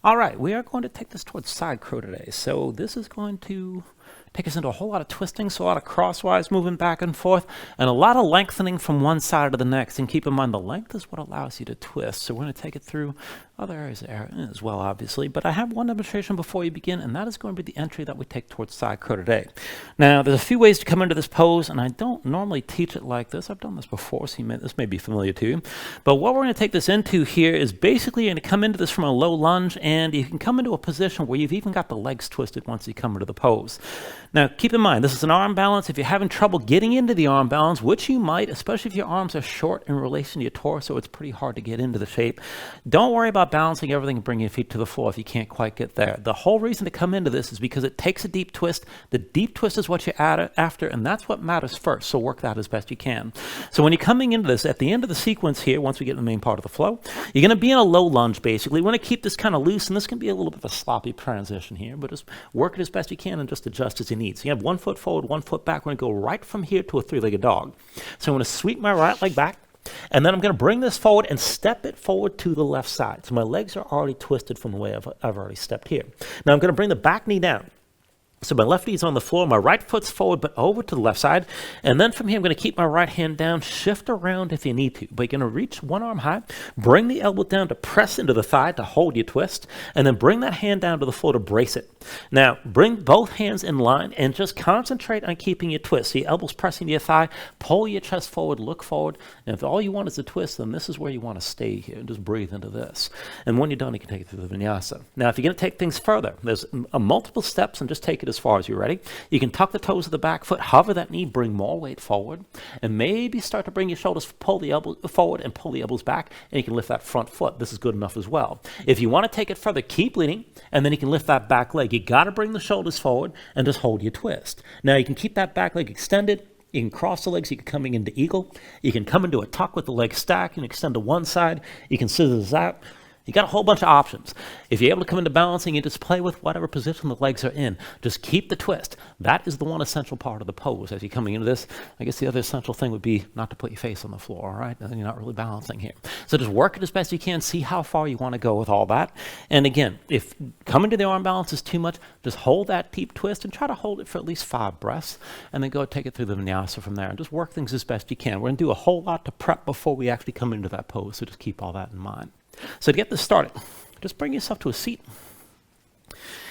All right, we are going to take this towards side crow today. So this is going to take us into a whole lot of twisting, so a lot of crosswise moving back and forth, and a lot of lengthening from one side to the next. And keep in mind, the length is what allows you to twist. So we're going to take it through other areas as well, obviously. But I have one demonstration before you begin, and that is going to be the entry that we take towards side crow today. Now, there's a few ways to come into this pose, and I don't normally teach it like this. I've done this before, so this may be familiar to you. But what we're going to take this into here is basically you're going to come into this from a low lunge, and you can come into a position where you've even got the legs twisted once you come into the pose. Now, keep in mind, this is an arm balance. If you're having trouble getting into the arm balance, which you might, especially if your arms are short in relation to your torso, it's pretty hard to get into the shape. Don't worry about balancing everything and bringing your feet to the floor if you can't quite get there. The whole reason to come into this is because it takes a deep twist. The deep twist is what you're after, and that's what matters first, so work that as best you can. So when you're coming into this, at the end of the sequence here, once we get in the main part of the flow, you're going to be in a low lunge, basically. We want to keep this kind of loose, and this can be a little bit of a sloppy transition here, but just work it as best you can and just adjust as you need. So you have 1 foot forward, 1 foot back. We're going to go right from here to a three-legged dog. So I'm going to sweep my right leg back, and then I'm going to bring this forward and step it forward to the left side. So my legs are already twisted from the way I've already stepped here. Now I'm going to bring the back knee down. So my left knee's on the floor, my right foot's forward, but over to the left side. And then from here, I'm going to keep my right hand down, shift around if you need to. But you're going to reach one arm high, bring the elbow down to press into the thigh to hold your twist, and then bring that hand down to the floor to brace it. Now, bring both hands in line and just concentrate on keeping your twist. So your elbow's pressing to your thigh, pull your chest forward, look forward. And if all you want is a twist, then this is where you want to stay here. And just breathe into this. And when you're done, you can take it through the Vinyasa. Now, if you're going to take things further, there's multiple steps, and just take it as far as you're ready. You can tuck the toes of the back foot, hover that knee, bring more weight forward, and maybe start to bring your shoulders, pull the elbows forward and pull the elbows back, and you can lift that front foot. This is good enough as well. If you want to take it further, keep leaning, and then you can lift that back leg. You got to bring the shoulders forward and just hold your twist. Now you can keep that back leg extended. You can cross the legs. You can come into eagle. You can come into a tuck with the legs stacked and extend to one side. You can scissors out. You got a whole bunch of options. If you're able to come into balancing, you just play with whatever position the legs are in. Just keep the twist. That is the one essential part of the pose. As you're coming into this, I guess the other essential thing would be not to put your face on the floor, all right? Then you're not really balancing here. So just work it as best you can. See how far you want to go with all that. And again, if coming to the arm balance is too much, just hold that deep twist and try to hold it for at least 5 breaths, and then go take it through the Vinyasa from there. And just work things as best you can. We're going to do a whole lot to prep before we actually come into that pose, so just keep all that in mind. So to get this started, just bring yourself to a seat.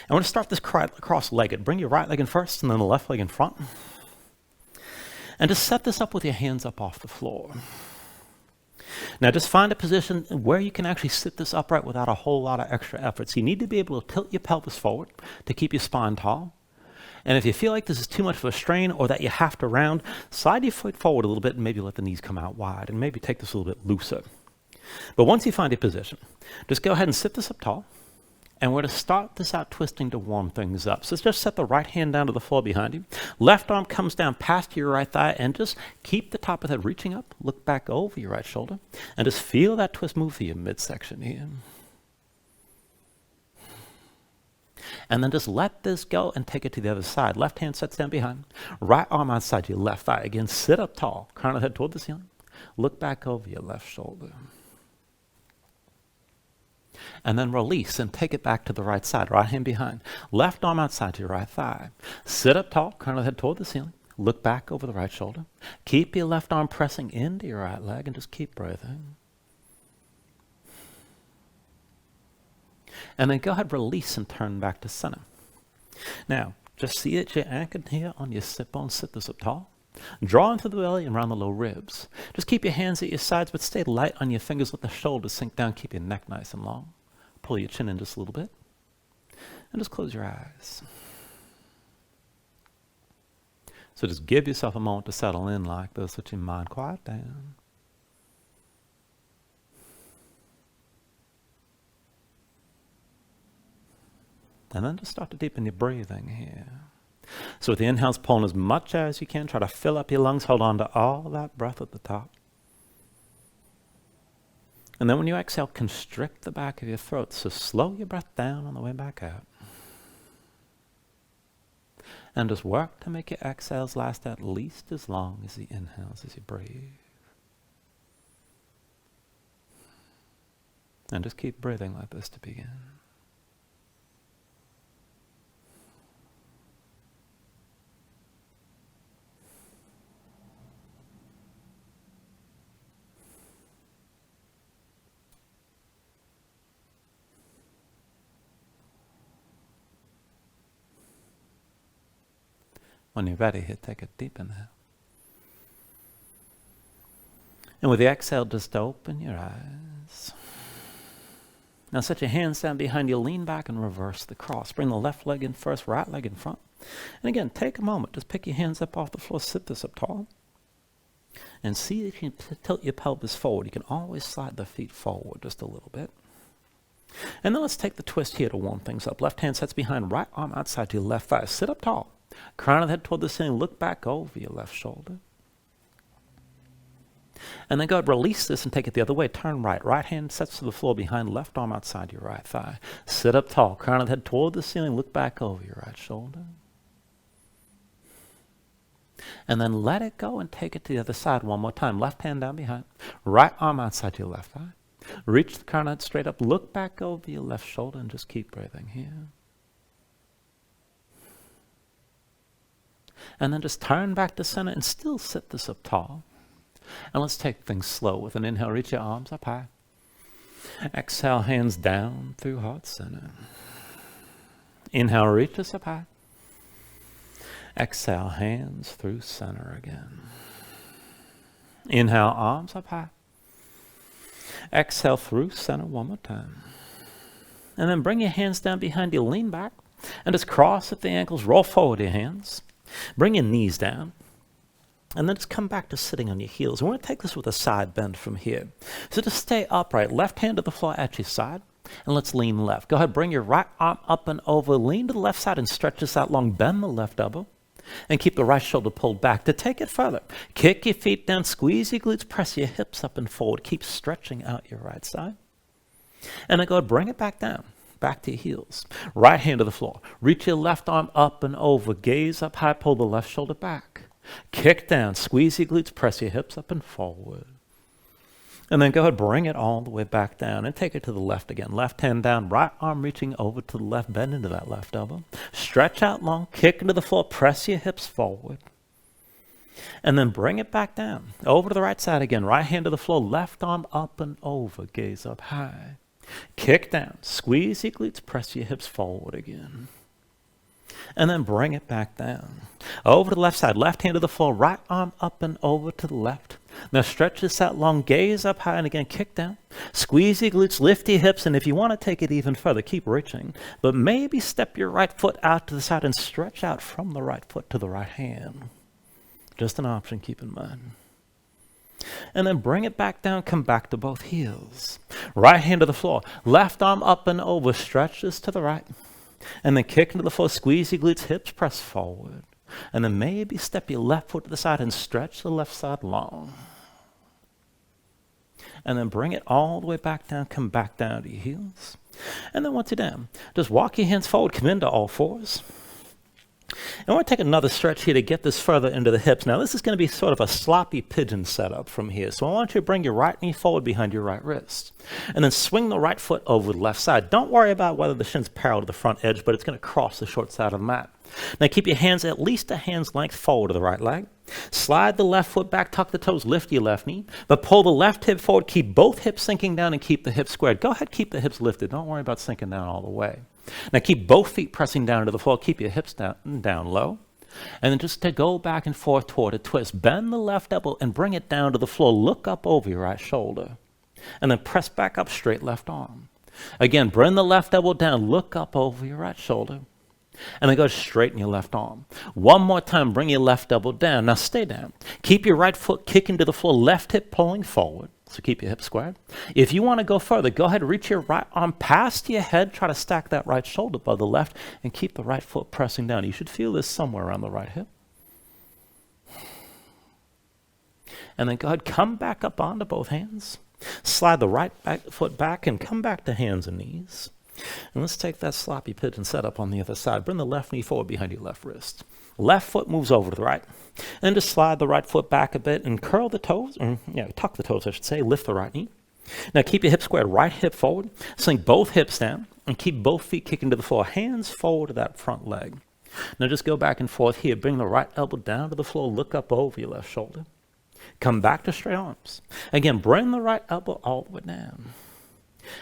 I want to start this cross-legged. Bring your right leg in first and then the left leg in front. And just set this up with your hands up off the floor. Now just find a position where you can actually sit this upright without a whole lot of extra effort. So you need to be able to tilt your pelvis forward to keep your spine tall. And if you feel like this is too much of a strain or that you have to round, slide your foot forward a little bit and maybe let the knees come out wide and maybe take this a little bit looser. But once you find your position, just go ahead and sit this up tall, and we're going to start this out twisting to warm things up. So just set the right hand down to the floor behind you. Left arm comes down past your right thigh, and just keep the top of the head reaching up. Look back over your right shoulder, and just feel that twist move through your midsection here. And then just let this go and take it to the other side. Left hand sets down behind. Right arm outside your left thigh. Again, sit up tall, crown of the head toward the ceiling. Look back over your left shoulder. And then release and take it back to the right side, right hand behind. Left arm outside your right thigh. Sit up tall, crown of the head toward the ceiling. Look back over the right shoulder. Keep your left arm pressing into your right leg and just keep breathing. And then go ahead, release and turn back to center. Now, just see that you're anchored here on your sit bone. Sit this up tall. Draw into the belly and around the low ribs. Just keep your hands at your sides, but stay light on your fingers. Let the shoulders sink down. Keep your neck nice and long. Pull your chin in just a little bit. And just close your eyes. So just give yourself a moment to settle in like this. Let your mind quiet down. And then just start to deepen your breathing here. So with the inhales, pulling as much as you can. Try to fill up your lungs. Hold on to all that breath at the top. And then when you exhale, constrict the back of your throat. So slow your breath down on the way back out. And just work to make your exhales last at least as long as the inhales as you breathe. And just keep breathing like this to begin. When you're ready, here, take a deep inhale. And with the exhale, just open your eyes. Now set your hands down behind you, lean back and reverse the cross. Bring the left leg in first, right leg in front. And again, take a moment. Just pick your hands up off the floor, sit this up tall. And see if you can tilt your pelvis forward. You can always slide the feet forward just a little bit. And then let's take the twist here to warm things up. Left hand sets behind, right arm outside to your left thigh. Sit up tall. Crown of the head toward the ceiling. Look back over your left shoulder. And then go ahead, release this and take it the other way. Turn right. Right hand sets to the floor behind, left arm outside your right thigh. Sit up tall. Crown of the head toward the ceiling. Look back over your right shoulder. And then let it go and take it to the other side one more time. Left hand down behind. Right arm outside your left thigh. Reach the crown of the head straight up. Look back over your left shoulder and just keep breathing here. And then just turn back to center and still sit this up tall. And let's take things slow. With an inhale, reach your arms up high. Exhale, hands down through heart center. Inhale, reach us up high. Exhale, hands through center again. Inhale, arms up high. Exhale through center one more time. And then bring your hands down behind you, lean back, and just cross at the ankles, roll forward your hands. Bring your knees down. And then just come back to sitting on your heels. We're going to take this with a side bend from here. So just stay upright, left hand to the floor at your side, and let's lean left. Go ahead, bring your right arm up and over, lean to the left side and stretch this out long, bend the left elbow, and keep the right shoulder pulled back. To take it further, kick your feet down, squeeze your glutes, press your hips up and forward. Keep stretching out your right side. And then go ahead, bring it back down, back to your heels. Right hand to the floor. Reach your left arm up and over, gaze up high, pull the left shoulder back. Kick down, squeeze your glutes, press your hips up and forward. And then go ahead, bring it all the way back down and take it to the left again. Left hand down, right arm reaching over to the left, bend into that left elbow. Stretch out long, kick into the floor, press your hips forward. And then bring it back down. Over to the right side again, right hand to the floor, left arm up and over, gaze up high. Kick down, squeeze your glutes, press your hips forward again. And then bring it back down. Over to the left side, left hand to the floor, right arm up and over to the left. Now stretch this out long, gaze up high, and again kick down. Squeeze your glutes, lift your hips, and if you want to take it even further, keep reaching. But maybe step your right foot out to the side and stretch out from the right foot to the right hand. Just an option, keep in mind. And then bring it back down, come back to both heels. Right hand to the floor, left arm up and over, stretch this to the right. And then kick into the floor, squeeze your glutes, hips press forward. And then maybe step your left foot to the side and stretch the left side long. And then bring it all the way back down, come back down to your heels. And then once you're down, just walk your hands forward, come into all fours. And we're going to take another stretch here to get this further into the hips. Now this is going to be sort of a sloppy pigeon setup from here. So I want you to bring your right knee forward behind your right wrist. And then swing the right foot over the left side. Don't worry about whether the shin's parallel to the front edge, but it's going to cross the short side of the mat. Now keep your hands at least a hand's length forward to the right leg. Slide the left foot back, tuck the toes, lift your left knee. But pull the left hip forward, keep both hips sinking down and keep the hips squared. Go ahead, keep the hips lifted. Don't worry about sinking down all the way. Now keep both feet pressing down to the floor. Keep your hips down low. And then just to go back and forth toward a twist. Bend the left elbow and bring it down to the floor. Look up over your right shoulder. And then press back up, straight left arm. Again, bring the left elbow down. Look up over your right shoulder. And then go straighten your left arm. One more time, bring your left elbow down. Now stay down. Keep your right foot kicking to the floor, left hip pulling forward. So keep your hips squared. If you want to go further, go ahead and reach your right arm past your head. Try to stack that right shoulder above the left and keep the right foot pressing down. You should feel this somewhere around the right hip. And then go ahead, come back up onto both hands. Slide the right foot back and come back to hands and knees. And let's take that sloppy pigeon setup on the other side. Bring the left knee forward behind your left wrist. Left foot moves over to the right. And just slide the right foot back a bit and curl the toes, or tuck the toes, I should say. Lift the right knee. Now keep your hips squared, right hip forward. Sink both hips down and keep both feet kicking to the floor. Hands forward to that front leg. Now just go back and forth here. Bring the right elbow down to the floor. Look up over your left shoulder. Come back to straight arms. Again, bring the right elbow all the way down.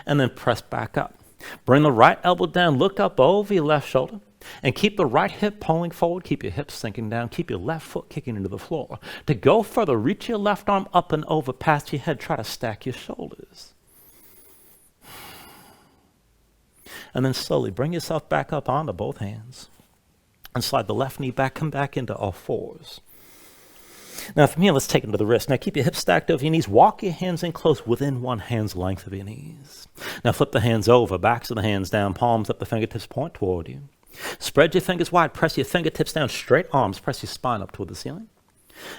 And then press back up. Bring the right elbow down. Look up over your left shoulder. And keep the right hip pulling forward, keep your hips sinking down, keep your left foot kicking into the floor. To go further, reach your left arm up and over past your head, try to stack your shoulders. And then slowly bring yourself back up onto both hands. And slide the left knee back, come back into all fours. Now from here, let's take it to the wrist. Now keep your hips stacked over your knees. Walk your hands in close within one hand's length of your knees. Now flip the hands over, backs of the hands down, palms up, the fingertips point toward you. Spread your fingers wide, press your fingertips down, straight arms, press your spine up toward the ceiling.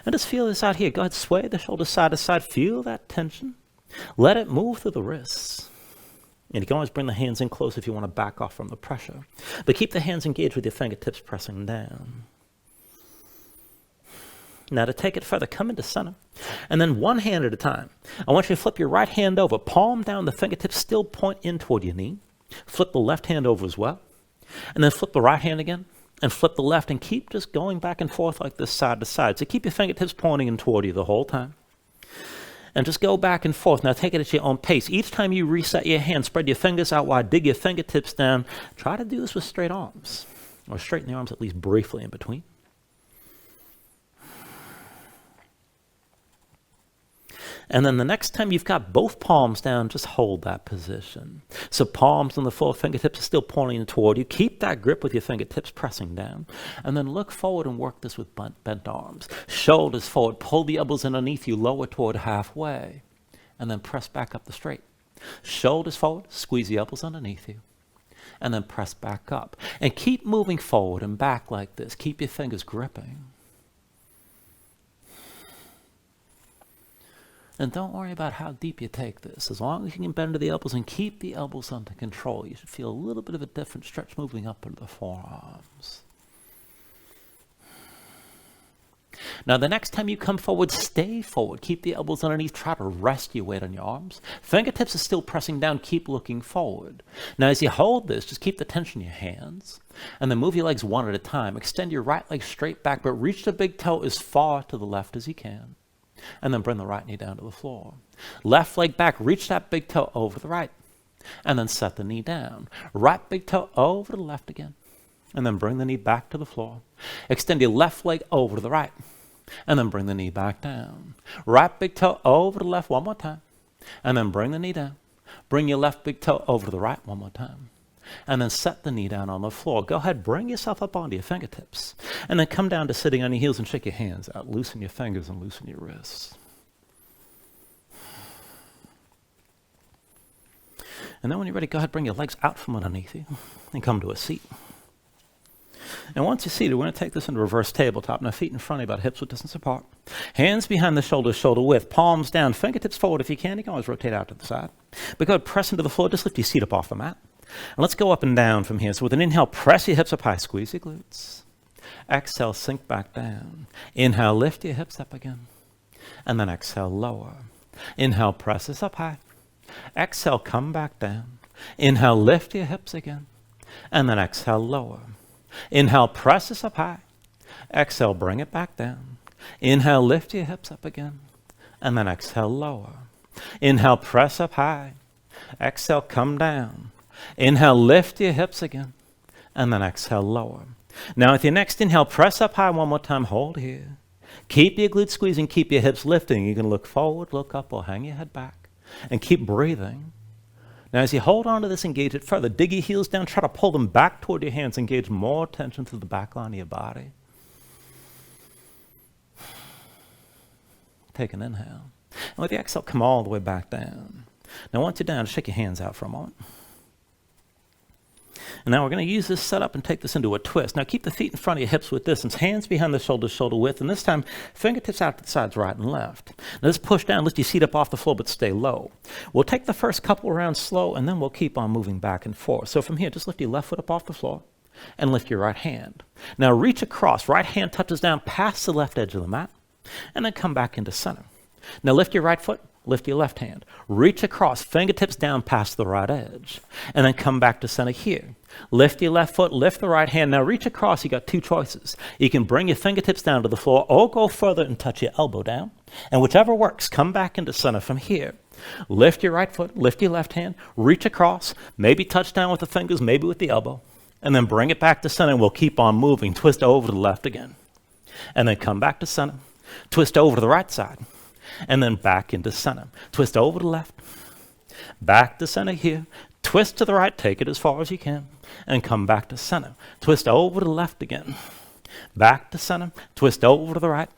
And just feel this out here. Go ahead, sway the shoulders side to side. Feel that tension. Let it move through the wrists. And you can always bring the hands in close if you want to back off from the pressure. But keep the hands engaged with your fingertips pressing down. Now to take it further, come into center. And then one hand at a time. I want you to flip your right hand over, palm down, the fingertips still point in toward your knee. Flip the left hand over as well. And then flip the right hand again. And flip the left and keep just going back and forth like this side to side. So keep your fingertips pointing in toward you the whole time. And just go back and forth. Now take it at your own pace. Each time you reset your hand, spread your fingers out wide, dig your fingertips down. Try to do this with straight arms. Or straighten the arms at least briefly in between. And then the next time you've got both palms down, just hold that position. So palms on the floor, fingertips are still pointing toward you. Keep that grip with your fingertips pressing down. And then look forward and work this with bent arms. Shoulders forward, pull the elbows underneath you, lower toward halfway. And then press back up the straight. Shoulders forward, squeeze the elbows underneath you. And then press back up. And keep moving forward and back like this. Keep your fingers gripping. And don't worry about how deep you take this. As long as you can bend to the elbows and keep the elbows under control, you should feel a little bit of a different stretch moving up into the forearms. Now, the next time you come forward, stay forward. Keep the elbows underneath. Try to rest your weight on your arms. Fingertips are still pressing down. Keep looking forward. Now, as you hold this, just keep the tension in your hands. And then move your legs one at a time. Extend your right leg straight back, but reach the big toe as far to the left as you can. And then bring the right knee down to the floor. Left leg back, reach that big toe over the right. And then set the knee down. Right big toe over to the left again. And then bring the knee back to the floor. Extend your left leg over to the right. And then bring the knee back down. Right big toe over to the left one more time. And then bring the knee down. Bring your left big toe over to the right one more time. And then set the knee down on the floor. Go ahead, bring yourself up onto your fingertips. And then come down to sitting on your heels and shake your hands out. Loosen your fingers and loosen your wrists. And then when you're ready, go ahead, bring your legs out from underneath you and come to a seat. And once you're seated, we're going to take this into reverse tabletop. Now, feet in front of you, about hips width distance apart. Hands behind the shoulders, shoulder width. Palms down, fingertips forward if you can. You can always rotate out to the side. But go ahead, press into the floor. Just lift your seat up off the mat. And let's go up and down from here. So with an inhale, press your hips up high, squeeze your glutes. Exhale, sink back down. Inhale, lift your hips up again. And then exhale, lower. Inhale, press this up high. Exhale, come back down. Inhale, lift your hips again. And then exhale, lower. Inhale, press this up high. Exhale, bring it back down. Inhale, lift your hips up again. And then exhale, lower. Inhale, press up high. Exhale, come down. Inhale, lift your hips again, and then exhale, lower. Now with your next inhale, press up high one more time, hold here. Keep your glutes squeezing, keep your hips lifting. You can look forward, look up, or hang your head back, and keep breathing. Now as you hold on to this, engage it further. Dig your heels down, try to pull them back toward your hands, engage more tension through the back line of your body. Take an inhale. And with the exhale, come all the way back down. Now once you're down, shake your hands out for a moment. And now we're going to use this setup and take this into a twist. Now keep the feet in front of your hips with distance, hands behind the shoulders, shoulder width, and this time fingertips out to the sides, right and left. Now let's push down, lift your seat up off the floor, but stay low. We'll take the first couple rounds slow, and then we'll keep on moving back and forth. So from here, just lift your left foot up off the floor and lift your right hand. Now reach across, right hand touches down past the left edge of the mat, and then come back into center. Now lift your right foot, lift your left hand. Reach across, fingertips down past the right edge. And then come back to center here. Lift your left foot, lift the right hand. Now reach across, you got two choices. You can bring your fingertips down to the floor or go further and touch your elbow down. And whichever works, come back into center from here. Lift your right foot, lift your left hand, reach across, maybe touch down with the fingers, maybe with the elbow. and then bring it back to center, and we'll keep on moving. Twist over to the left again, and then come back to center. Twist over to the right side, and then back into center. Twist over to the left, back to center here. Twist to the right, take it as far as you can, and come back to center. Twist over to the left again, back to center. Twist over to the right,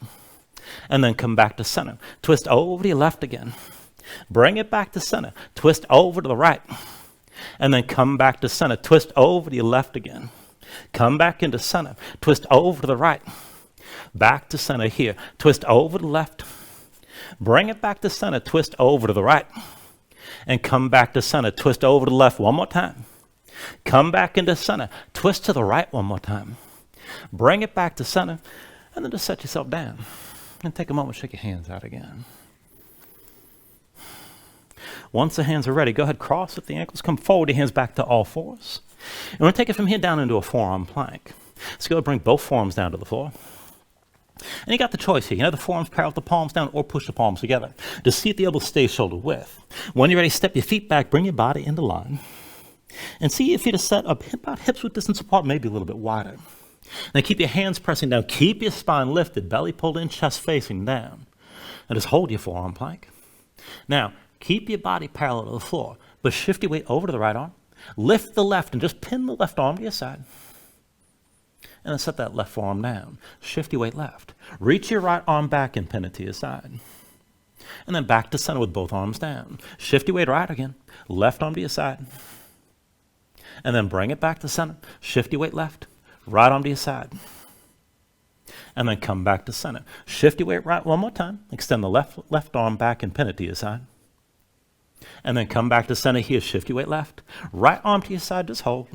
and then come back to center. Twist over to your left again. Bring it back to center. Twist over to the right, and then come back to center. Twist over to your left again. Come back into center. Twist over to the right. Back to center here. Twist over to the left. Bring it back to center. Twist over to the right. And come back to center. Twist over to the left one more time. Come back into center. Twist to the right one more time. Bring it back to center. And then just set yourself down. And take a moment, shake your hands out again. Once the hands are ready, go ahead, cross at the ankles, come forward, your hands back to all fours. And we're going to take it from here down into a forearm plank. So go ahead, bring both forearms down to the floor. And you got the choice here. You know, the forearms parallel with the palms down, or push the palms together. Just see if the elbows stay shoulder width. When you're ready, step your feet back, bring your body into line. And see your feet are set up about hips width distance apart, maybe a little bit wider. Now keep your hands pressing down. Keep your spine lifted, belly pulled in, chest facing down. And just hold your forearm plank. Now, keep your body parallel to the floor, but shift your weight over to the right arm. Lift the left and just pin the left arm to your side. And then set that left forearm down. Shift your weight left. Reach your right arm back and pin it to your side. And then back to center with both arms down. Shift your weight right again. Left arm to your side. And then bring it back to center. Shift your weight left. Right arm to your side. And then come back to center. Shift your weight right one more time. Extend the left arm back and pin it to your side. And then come back to center here. Shift your weight left. Right arm to your side, just hold.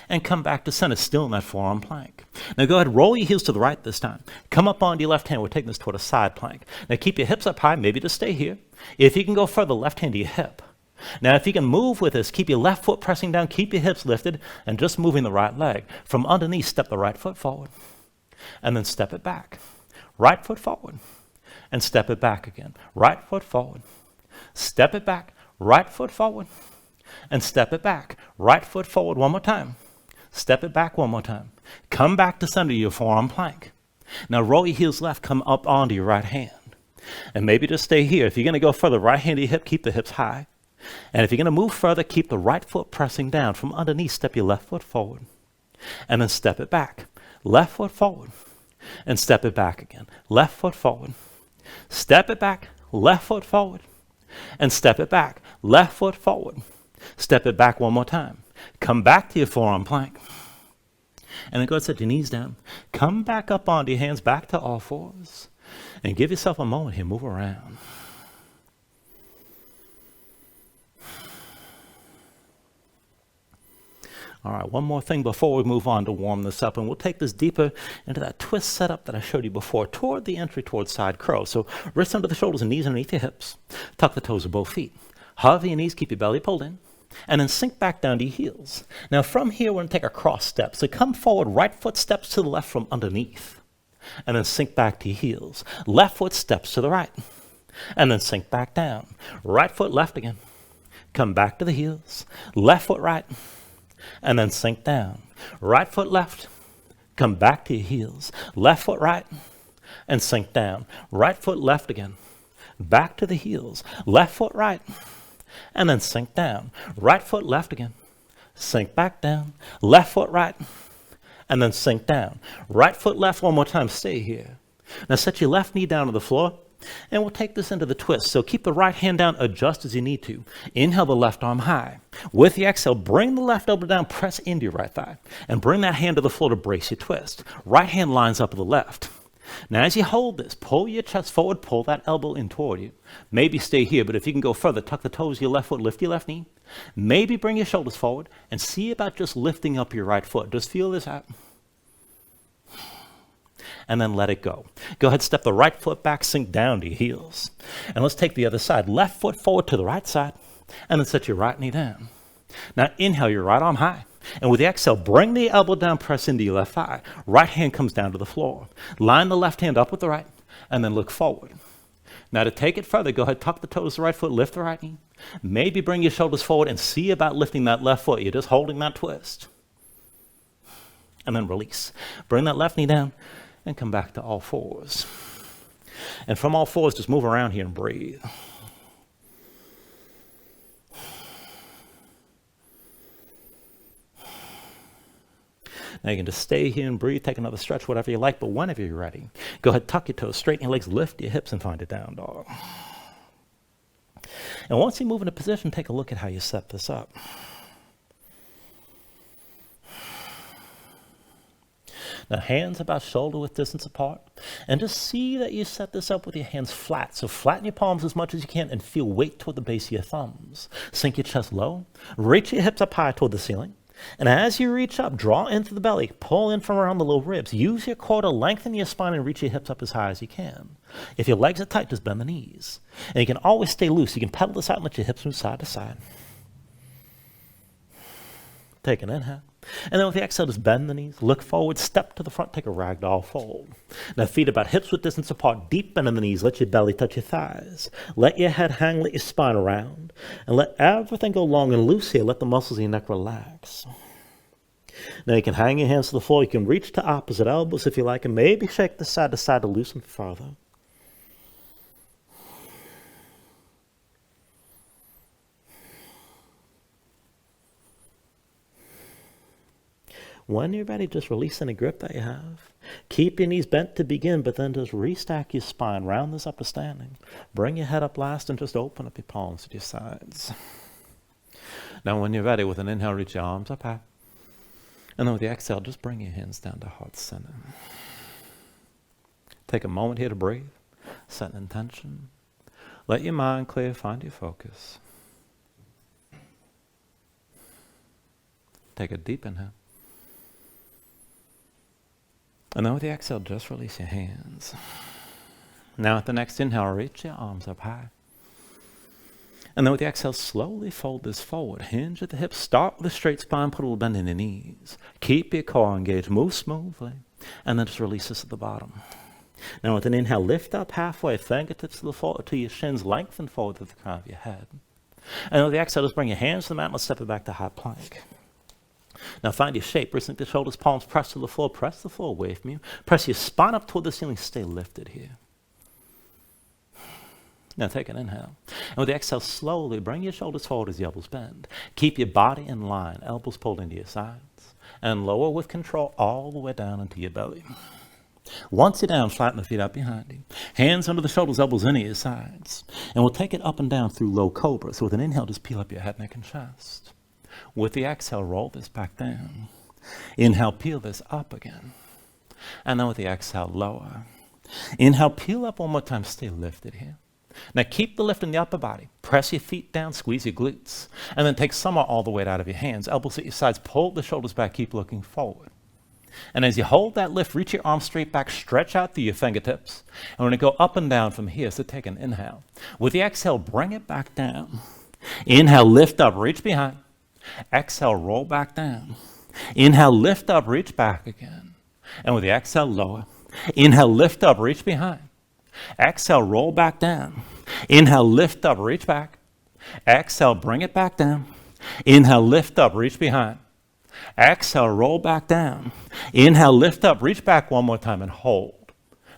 And come back to center, still in that forearm plank. Now go ahead, roll your heels to the right this time. Come up onto your left hand. We're taking this toward a side plank. Now keep your hips up high, maybe just stay here. If you can go further, left hand to your hip. Now if you can move with this, keep your left foot pressing down, keep your hips lifted, and just moving the right leg. From underneath, step the right foot forward. And then step it back. Right foot forward. And step it back again. Right foot forward. Step it back. Right foot forward. And step it back. Right foot forward one more time. Step it back one more time. Come back to center your forearm plank. Now roll your heels left, come up onto your right hand. And maybe just stay here. If you're going to go further, right hand to your hip, keep the hips high. And if you're going to move further, keep the right foot pressing down. From underneath, step your left foot forward. And then step it back. Left foot forward. And step it back again. Left foot forward. Step it back. Left foot forward. And step it back. Left foot forward. Step it back one more time. Come back to your forearm plank. And then go ahead and set your knees down. Come back up onto your hands, back to all fours. And give yourself a moment here. Move around. All right, one more thing before we move on to warm this up, and we'll take this deeper into that twist setup that I showed you before, toward the entry towards side curl. So wrists under the shoulders and knees underneath your hips. Tuck the toes of both feet. Hover your knees, keep your belly pulled in, and then sink back down to your heels. Now from here, we're going to take a cross step. So come forward, right foot steps to the left from underneath, and then sink back to your heels. Left foot steps to the right, and then sink back down. Right foot left again. Come back to the heels. Left foot right, and then sink down. Right foot left, come back to your heels. Left foot right, and sink down. Right foot left again. Back to the heels. Left foot right, and then sink down. Right foot left again. Sink back down. Left foot right, and then sink down. Right foot left one more time. Stay here. Now set your left knee down to the floor, and we'll take this into the twist. So keep the right hand down, adjust as you need to. Inhale the left arm high. With the exhale, bring the left elbow down, press into your right thigh, and bring that hand to the floor to brace your twist. Right hand lines up with the left. Now as you hold this, pull your chest forward, pull that elbow in toward you. Maybe stay here, but if you can go further, tuck the toes of your left foot, lift your left knee. Maybe bring your shoulders forward, and see about just lifting up your right foot. Just feel this out. And then let it go. Go ahead, step the right foot back, sink down to your heels. And let's take the other side. Left foot forward to the right side, and then set your right knee down. Now inhale your right arm high. And with the exhale, bring the elbow down, press into your left thigh. Right hand comes down to the floor. Line the left hand up with the right, and then look forward. Now to take it further, go ahead, tuck the toes of the right foot, lift the right knee. Maybe bring your shoulders forward and see about lifting that left foot. You're just holding that twist. And then release. Bring that left knee down and come back to all fours. And from all fours, just move around here and breathe. Now you can just stay here and breathe, take another stretch, whatever you like, but whenever you're ready, go ahead, tuck your toes, straighten your legs, lift your hips, and find a down dog. And once you move into position, take a look at how you set this up. Now, hands about shoulder width distance apart. And just see that you set this up with your hands flat. So flatten your palms as much as you can and feel weight toward the base of your thumbs. Sink your chest low. Reach your hips up high toward the ceiling. And as you reach up, draw into the belly. Pull in from around the low ribs. Use your core to lengthen your spine and reach your hips up as high as you can. If your legs are tight, just bend the knees. And you can always stay loose. You can pedal this out and let your hips move side to side. Take an inhale. And then with the exhale, just bend the knees, look forward, step to the front, take a ragdoll fold. Now feet about hips width distance apart, deep bend in the knees, let your belly touch your thighs. Let your head hang, let your spine around, and let everything go long and loose here. Let the muscles in your neck relax. Now you can hang your hands to the floor, you can reach to opposite elbows if you like, and maybe shake the side to side to loosen further. When you're ready, just release any grip that you have. Keep your knees bent to begin, but then just restack your spine. Round this up to standing. Bring your head up last and just open up your palms to your sides. Now when you're ready, with an inhale, reach your arms up high. And then with the exhale, just bring your hands down to heart center. Take a moment here to breathe. Set an intention. Let your mind clear, find your focus. Take a deep inhale. And then with the exhale, just release your hands. Now at the next inhale, reach your arms up high. And then with the exhale, slowly fold this forward. Hinge at the hips. Start with a straight spine. Put a little bend in your knees. Keep your core engaged. Move smoothly. And then just release this at the bottom. Now with an inhale, lift up halfway. Fingertips to the floor, to your shins. Lengthen forward to the crown of your head. And with the exhale, just bring your hands to the mat. Let's step it back to high plank. Now find your shape. Wrist the shoulders, palms press to the floor. Press the floor away from you. Press your spine up toward the ceiling. Stay lifted here. Now take an inhale. And with the exhale, slowly bring your shoulders forward as the elbows bend. Keep your body in line. Elbows pulled into your sides. And lower with control all the way down into your belly. Once you're down, flatten the feet out behind you. Hands under the shoulders, elbows into your sides. And we'll take it up and down through low cobra. So with an inhale, just peel up your head, neck, and chest. With the exhale, roll this back down. Inhale, peel this up again. And then with the exhale, lower. Inhale, peel up one more time. Stay lifted here. Now keep the lift in the upper body. Press your feet down, squeeze your glutes. And then take some or all the weight out of your hands. Elbows at your sides, pull the shoulders back, keep looking forward. And as you hold that lift, reach your arms straight back, stretch out through your fingertips. And we're going to go up and down from here, so take an inhale. With the exhale, bring it back down. Inhale, lift up, reach behind. Exhale, roll back down. Inhale, lift up, reach back again. And with the exhale, lower. Inhale, lift up, reach behind. Exhale, roll back down. Inhale, lift up, reach back. Exhale, bring it back down. Inhale, lift up, reach behind. Exhale, roll back down. Inhale, lift up, reach back one more time and hold.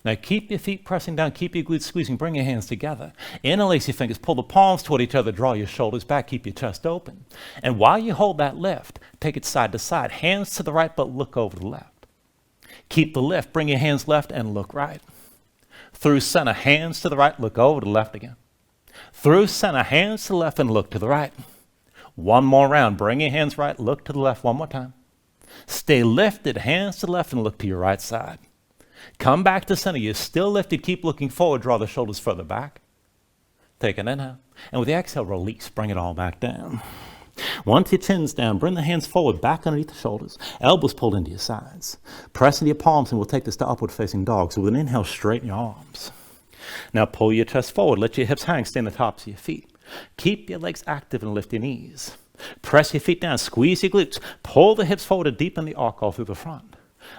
Now keep your feet pressing down, keep your glutes squeezing, bring your hands together. Interlace your fingers, pull the palms toward each other, draw your shoulders back, keep your chest open. And while you hold that lift, take it side to side, hands to the right, but look over the left. Keep the lift, bring your hands left and look right. Through center, hands to the right, look over to the left again. Through center, hands to the left and look to the right. One more round, bring your hands right, look to the left one more time. Stay lifted, hands to the left and look to your right side. Come back to center. You're still lifted. Keep looking forward. Draw the shoulders further back. Take an inhale. And with the exhale, release. Bring it all back down. Once your chin's down, bring the hands forward, back underneath the shoulders. Elbows pulled into your sides. Press into your palms, and we'll take this to upward facing dog. So with an inhale, straighten your arms. Now pull your chest forward. Let your hips hang. Stay on the tops of your feet. Keep your legs active and lift your knees. Press your feet down. Squeeze your glutes. Pull the hips forward to deepen the arc all through the front.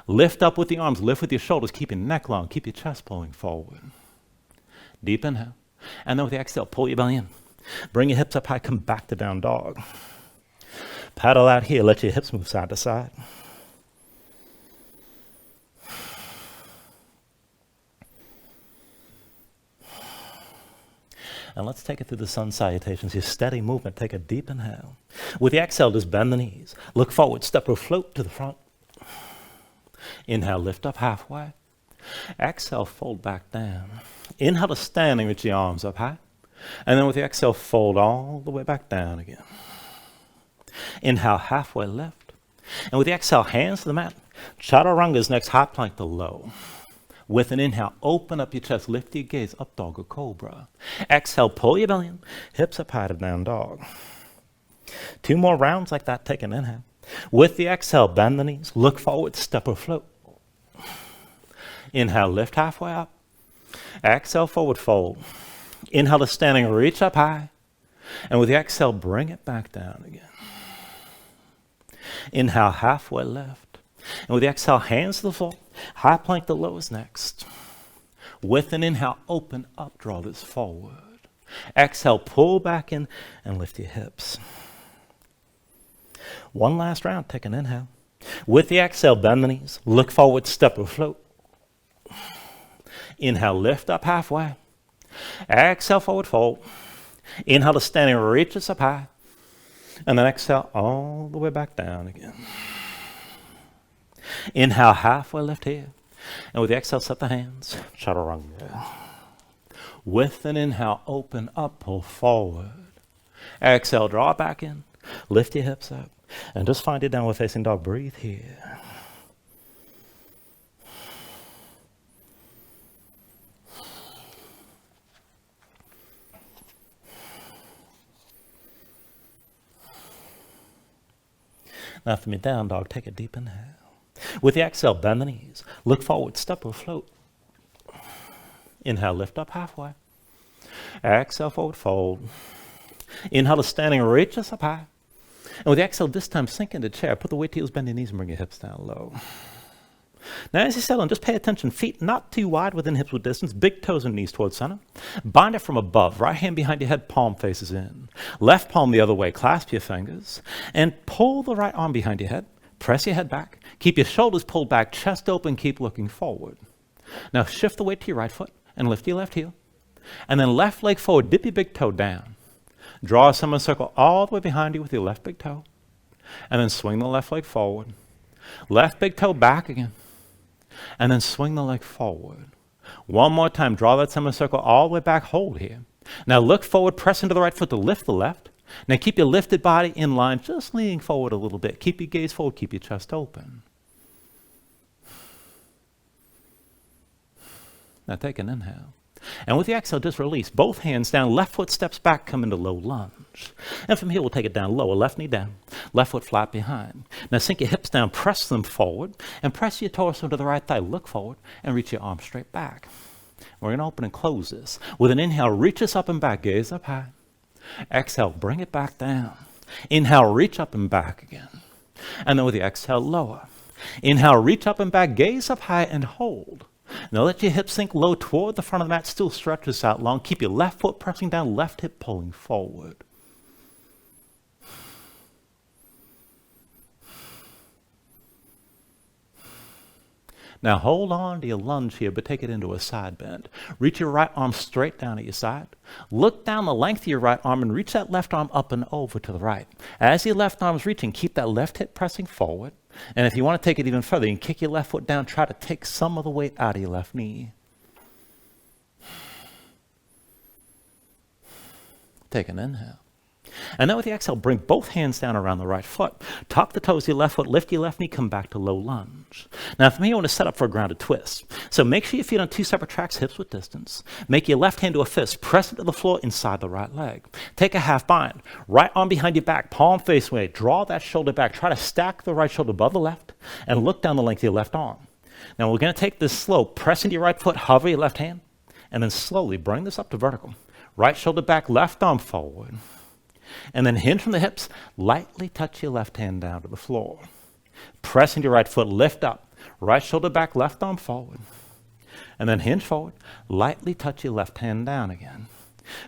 Lift up with the arms, lift with your shoulders, keep your neck long, keep your chest pulling forward. Deep inhale. And then with the exhale, pull your belly in. Bring your hips up high, come back to down dog. Paddle out here, let your hips move side to side. And let's take it through the sun salutations. Your steady movement, take a deep inhale. With the exhale, just bend the knees. Look forward, step or float to the front. Inhale, lift up halfway. Exhale, fold back down. Inhale to standing, reach the arms up high. And then with the exhale, fold all the way back down again. Inhale, halfway lift. And with the exhale, hands to the mat. Chaturanga's next, high plank to low. With an inhale, open up your chest, lift your gaze, up dog or cobra. Exhale, pull your belly in, hips up high to down dog. 2 more rounds like that, take an inhale. With the exhale, bend the knees, look forward, step or float. Inhale, lift halfway up. Exhale, forward fold. Inhale to standing, reach up high. And with the exhale, bring it back down again. Inhale, halfway lift. And with the exhale, hands to the floor. High plank to low is next. With an inhale, open up, draw this forward. Exhale, pull back in and lift your hips. 1 last round, take an inhale. With the exhale, bend the knees, look forward, step or float. Inhale, lift up halfway. Exhale, forward fold. Inhale to standing, reach us up high. And then exhale all the way back down again. Inhale, halfway lift here. And with the exhale, set the hands. Chaturanga. With an inhale, open up, pull forward. Exhale, draw it back in. Lift your hips up. And just find your downward facing dog. Breathe here. Now from your down dog, take a deep inhale. With the exhale, bend the knees. Look forward, step or float. Inhale, lift up halfway. Exhale, forward fold. Inhale to standing, reach us up high. And with the exhale, this time sink into chair. Put the weight to heels, bend your knees, and bring your hips down low. Now as you settle in, just pay attention. Feet not too wide within hips width distance. Big toes and knees towards center. Bind it from above. Right hand behind your head, palm faces in. Left palm the other way. Clasp your fingers. And pull the right arm behind your head. Press your head back. Keep your shoulders pulled back, chest open, keep looking forward. Now shift the weight to your right foot and lift your left heel. And then left leg forward, dip your big toe down. Draw a semicircle all the way behind you with your left big toe. And then swing the left leg forward. Left big toe back again. And then swing the leg forward. 1 more time, draw that semicircle all the way back, hold here. Now look forward, press into the right foot to lift the left. Now keep your lifted body in line, just leaning forward a little bit. Keep your gaze forward, keep your chest open. Now take an inhale. And with the exhale, just release. Both hands down, left foot steps back, come into low lunge. And from here, we'll take it down lower, left knee down, left foot flat behind. Now sink your hips down, press them forward, and press your torso to the right thigh. Look forward, and reach your arms straight back. We're going to open and close this. With an inhale, reach us up and back, gaze up high. Exhale, bring it back down. Inhale, reach up and back again. And then with the exhale, lower. Inhale, reach up and back, gaze up high, and hold. Now let your hips sink low toward the front of the mat. Still stretch this out long. Keep your left foot pressing down, left hip pulling forward. Now hold on to your lunge here, but take it into a side bend. Reach your right arm straight down at your side. Look down the length of your right arm and reach that left arm up and over to the right. As your left arm is reaching, keep that left hip pressing forward. And if you want to take it even further, you can kick your left foot down, try to take some of the weight out of your left knee. Take an inhale. And then with the exhale, bring both hands down around the right foot. Tuck the toes of your left foot, lift your left knee, come back to low lunge. Now from here, you want to set up for a grounded twist. So make sure your feet on 2 separate tracks, hips width distance. Make your left hand to a fist, press it to the floor inside the right leg. Take a half bind, right arm behind your back, palm face away. Draw that shoulder back. Try to stack the right shoulder above the left and look down the length of your left arm. Now we're going to take this slow, press into your right foot, hover your left hand, and then slowly bring this up to vertical. Right shoulder back, left arm forward. And then hinge from the hips, lightly touch your left hand down to the floor. Press into your right foot, lift up. Right shoulder back, left arm forward. And then hinge forward, lightly touch your left hand down again.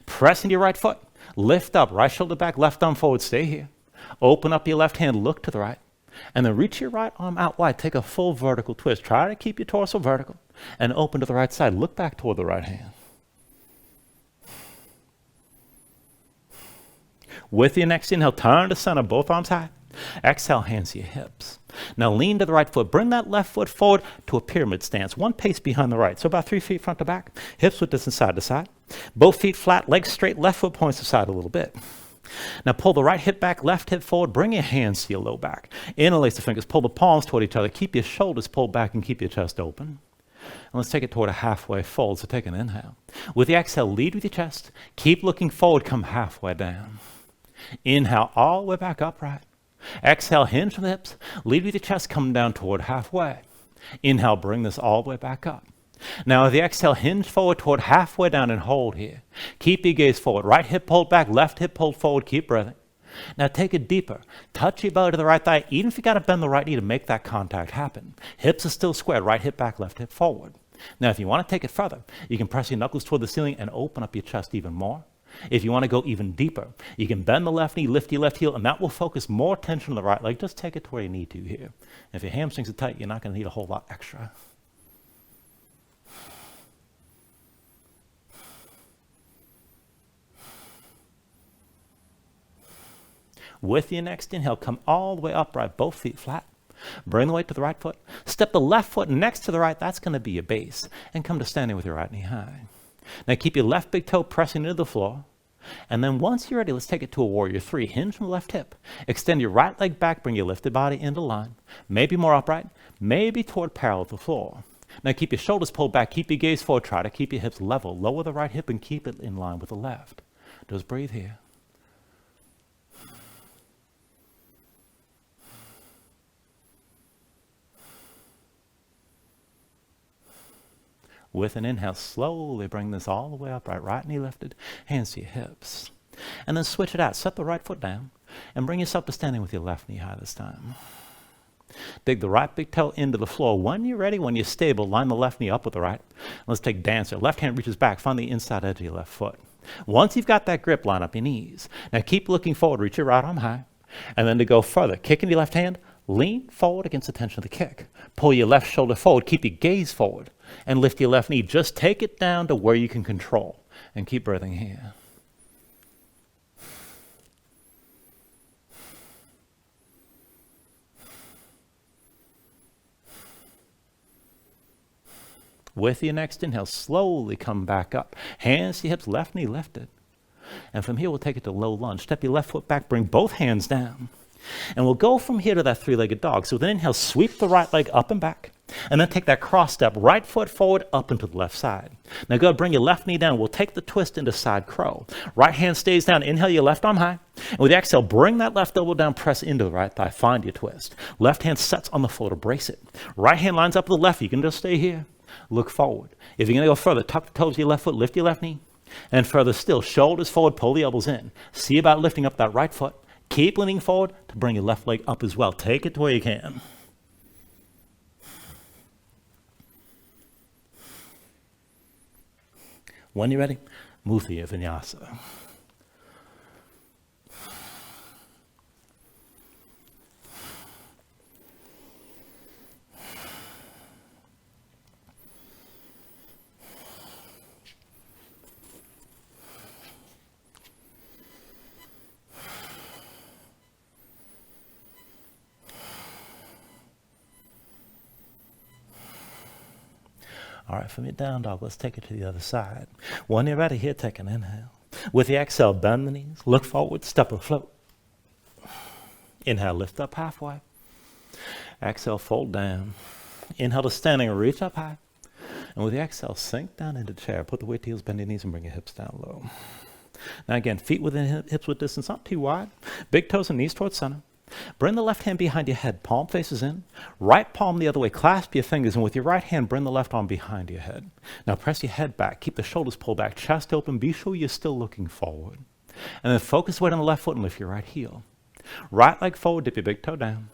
Press into your right foot, Lift up, right shoulder back, left arm forward, stay here. Open up your left hand, look to the right. And then reach your right arm out wide. Take a full vertical twist. Try to keep your torso vertical. And open to the right side. Look back toward the right hand. With your next inhale, turn to center, both arms high. Exhale, hands to your hips. Now lean to the right foot. Bring that left foot forward to a pyramid stance. One pace behind the right. So about 3 feet front to back. Hips width distance side to side. Both feet flat, legs straight. Left foot points to side a little bit. Now pull the right hip back, left hip forward. Bring your hands to your low back. Interlace the fingers. Pull the palms toward each other. Keep your shoulders pulled back and keep your chest open. And let's take it toward a halfway fold. So take an inhale. With the exhale, lead with your chest. Keep looking forward. Come halfway down. Inhale all the way back upright. Exhale, hinge from the hips. Lead with your chest. Come down toward halfway. Inhale, bring this all the way back up. Now with the exhale, hinge forward toward halfway down and hold here. Keep your gaze forward. Right hip pulled back, left hip pulled forward. Keep breathing. Now take it deeper. Touch your belly to the right thigh, even if you got to bend the right knee to make that contact happen. Hips are still squared. Right hip back, left hip forward. Now if you want to take it further, you can press your knuckles toward the ceiling and open up your chest even more. If you want to go even deeper, you can bend the left knee, lift your left heel, and that will focus more tension on the right leg. Just take it to where you need to here. If your hamstrings are tight, you're not going to need a whole lot extra. With your next inhale, come all the way upright, both feet flat. Bring the weight to the right foot. Step the left foot next to the right. That's going to be your base. And come to standing with your right knee high. Now keep your left big toe pressing into the floor. And then once you're ready, let's take it to a warrior 3. Hinge from the left hip. Extend your right leg back. Bring your lifted body into line. Maybe more upright. Maybe toward parallel with the floor. Now keep your shoulders pulled back. Keep your gaze forward. Try to keep your hips level. Lower the right hip and keep it in line with the left. Just breathe here. With an inhale, slowly bring this all the way upright. Right knee lifted, hands to your hips. And then switch it out. Set the right foot down and bring yourself to standing with your left knee high this time. Dig the right big toe into the floor. When you're ready, when you're stable, line the left knee up with the right. Let's take dancer. Left hand reaches back. Find the inside edge of your left foot. Once you've got that grip, line up your knees. Now keep looking forward. Reach your right arm high. And then to go further, kick into your left hand. Lean forward against the tension of the kick. Pull your left shoulder forward. Keep your gaze forward. And lift your left knee. Just take it down to where you can control. And keep breathing here. With your next inhale, slowly come back up. Hands to your hips, left knee lifted. And from here, we'll take it to low lunge. Step your left foot back, bring both hands down. And we'll go from here to that 3-legged dog. So with an inhale, sweep the right leg up and back. And then take that cross step, right foot forward, up into the left side. Now go ahead, bring your left knee down. We'll take the twist into side crow. Right hand stays down. Inhale your left arm high. And with the exhale, bring that left elbow down, press into the right thigh. Find your twist. Left hand sets on the floor to brace it. Right hand lines up with the left. You can just stay here. Look forward. If you're going to go further, tuck the toes of your left foot, lift your left knee. And further still, shoulders forward, pull the elbows in. See about lifting up that right foot. Keep leaning forward to bring your left leg up as well. Take it to where you can. When you're ready, move to your Vinyasa. All right, from your down dog, let's take it to the other side. When you're ready here, take an inhale. With the exhale, bend the knees, look forward, step or float. Inhale, lift up halfway. Exhale, fold down. Inhale to standing, reach up high. And with the exhale, sink down into the chair. Put the weight to heels, bend your knees, and bring your hips down low. Now again, feet within hips width distance, not too wide. Big toes and knees towards center. Bring the left hand behind your head, palm faces in. Right palm the other way, clasp your fingers, and with your right hand, bring the left arm behind your head. Now press your head back, keep the shoulders pulled back, chest open, be sure you're still looking forward. And then focus weight on the left foot and lift your right heel. Right leg forward, dip your big toe down.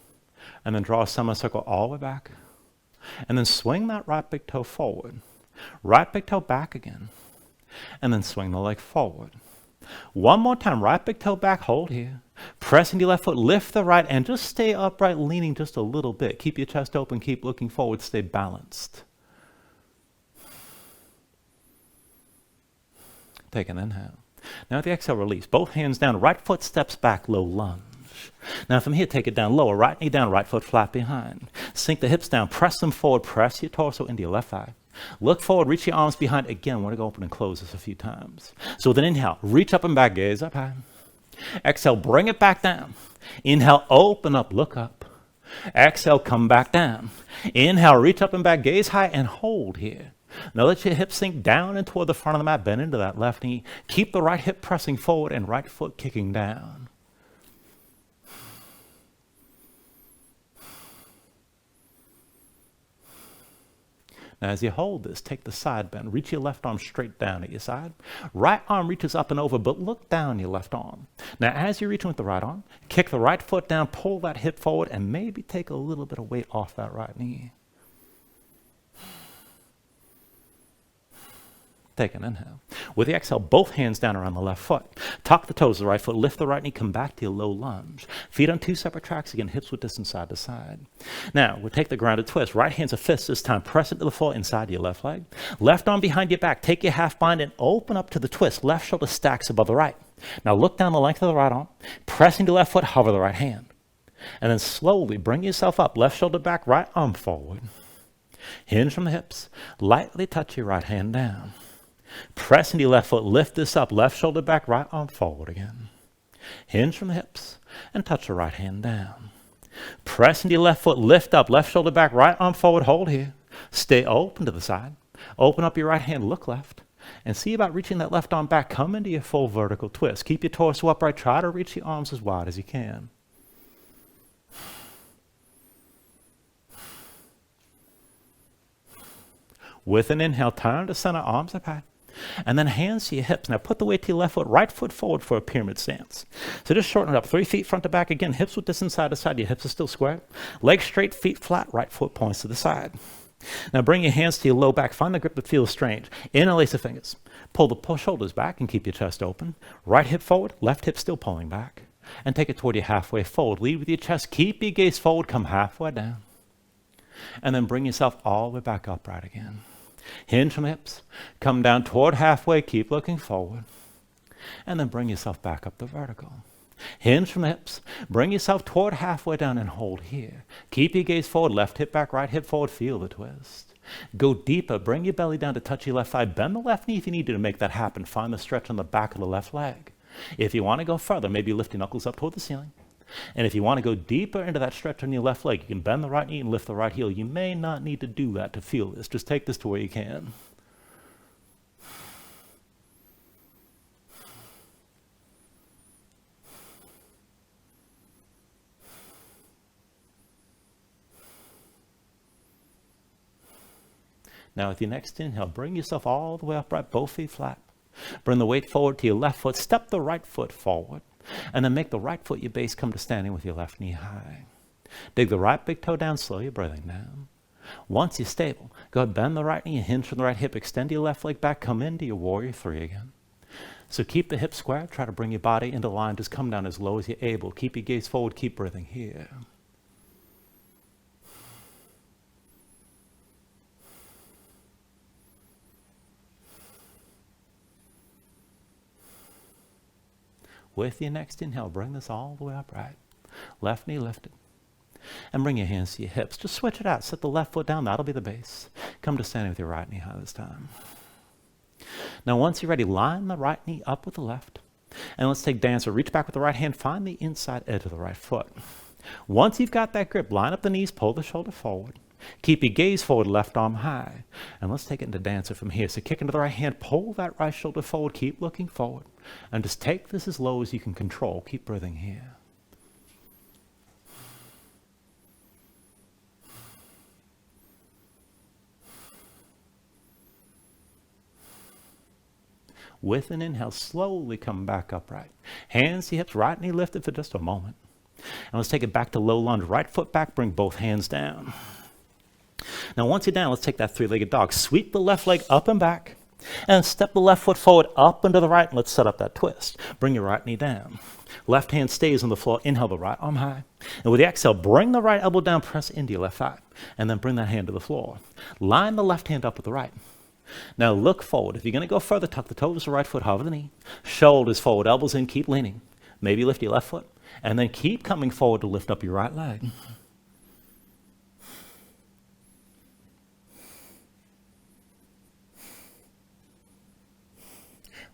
And then draw a semicircle all the way back. And then swing that right big toe forward. Right big toe back again. And then swing the leg forward. One more time, right big toe back, hold here. Press into your left foot, lift the right, and just stay upright, leaning just a little bit. Keep your chest open, keep looking forward, stay balanced. Take an inhale. Now with the exhale, release. Both hands down, right foot steps back, low lunge. Now from here, take it down lower, right knee down, right foot flat behind. Sink the hips down, press them forward, press your torso into your left thigh. Look forward, reach your arms behind. Again, we're going to go open and close this a few times. So with an inhale, reach up and back, gaze up high. Exhale, bring it back down. Inhale, open up, look up. Exhale, come back down. Inhale, reach up and back, gaze high, and hold here. Now let your hips sink down and toward the front of the mat, bend into that left knee. Keep the right hip pressing forward and right foot kicking down. Now as you hold this, take the side bend. Reach your left arm straight down at your side. Right arm reaches up and over, but look down your left arm. Now as you're reaching with the right arm, kick the right foot down, pull that hip forward, and maybe take a little bit of weight off that right knee. Take an inhale. With the exhale, both hands down around the left foot. Tuck the toes of the right foot, lift the right knee, come back to your low lunge. Feet on two separate tracks again, hips width distance side to side. Now, we'll take the grounded twist. Right hand's a fist this time. Press it to the floor inside your left leg. Left arm behind your back. Take your half bind and open up to the twist. Left shoulder stacks above the right. Now look down the length of the right arm. Pressing the left foot, hover the right hand. And then slowly bring yourself up. Left shoulder back, right arm forward. Hinge from the hips. Lightly touch your right hand down. Press into your left foot, lift this up, left shoulder back, right arm forward again. Hinge from the hips and touch the right hand down. Press into your left foot, lift up, left shoulder back, right arm forward, hold here. Stay open to the side. Open up your right hand, look left. And see about reaching that left arm back. Come into your full vertical twist. Keep your torso upright. Try to reach your arms as wide as you can. With an inhale, turn to center, arms up high. And then hands to your hips. Now put the weight to your left foot, right foot forward for a pyramid stance. So just shorten it up. 3 feet front to back. Again, hips width distance side to side. Your hips are still square. Legs straight, feet flat, right foot points to the side. Now bring your hands to your low back. Find the grip that feels strange. Interlace the fingers. Pull the shoulders back and keep your chest open. Right hip forward, left hip still pulling back. And take it toward your halfway fold. Lead with your chest. Keep your gaze forward. Come halfway down. And then bring yourself all the way back upright again. Hinge from the hips, come down toward halfway, keep looking forward, and then bring yourself back up to vertical. Hinge from the hips, bring yourself toward halfway down and hold here. Keep your gaze forward, left hip back, right hip forward, feel the twist. Go deeper, bring your belly down to touch your left thigh, bend the left knee if you need to make that happen. Find the stretch on the back of the left leg. If you want to go further, maybe lift your knuckles up toward the ceiling. And if you want to go deeper into that stretch on your left leg, you can bend the right knee and lift the right heel. You may not need to do that to feel this. Just take this to where you can. Now with your next inhale, bring yourself all the way upright, both feet flat. Bring the weight forward to your left foot. Step the right foot forward. And then make the right foot your base, come to standing with your left knee high. Dig the right big toe down, slow your breathing down. Once you're stable, go ahead, bend the right knee, hinge from the right hip, extend your left leg back, come into your warrior 3 again. So keep the hips square, try to bring your body into line, just come down as low as you're able. Keep your gaze forward, keep breathing here. With your next inhale, bring this all the way upright. Left knee lifted. And bring your hands to your hips. Just switch it out. Set the left foot down. That'll be the base. Come to standing with your right knee high this time. Now once you're ready, line the right knee up with the left. And let's take dancer. Reach back with the right hand. Find the inside edge of the right foot. Once you've got that grip, line up the knees, pull the shoulder forward. Keep your gaze forward, left arm high. And let's take it into dancer from here. So kick into the right hand, pull that right shoulder forward, keep looking forward. And just take this as low as you can control. Keep breathing here. With an inhale, slowly come back upright. Hands to hips, right knee lifted for just a moment. And let's take it back to low lunge. Right foot back, bring both hands down. Now once you're down, let's take that 3-legged dog. Sweep the left leg up and back. And step the left foot forward up into the right, and let's set up that twist. Bring your right knee down. Left hand stays on the floor. Inhale the right arm high. And with the exhale, bring the right elbow down, press into your left thigh. And then bring that hand to the floor. Line the left hand up with the right. Now look forward. If you're going to go further, tuck the toes of the right foot, hover the knee. Shoulders forward, elbows in, keep leaning. Maybe lift your left foot. And then keep coming forward to lift up your right leg.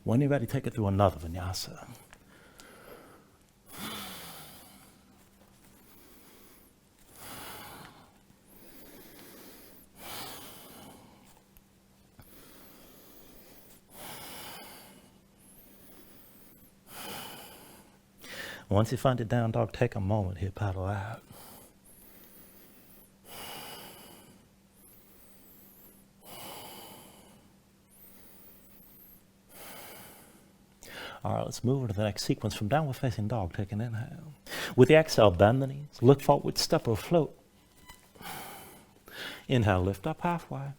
When you're ready, take it through another vinyasa. Once you find it down dog, take a moment here, paddle out. All right, let's move into the next sequence. From downward facing dog, take an inhale. With the exhale, bend the knees, look forward, step or float. Inhale, lift up halfway.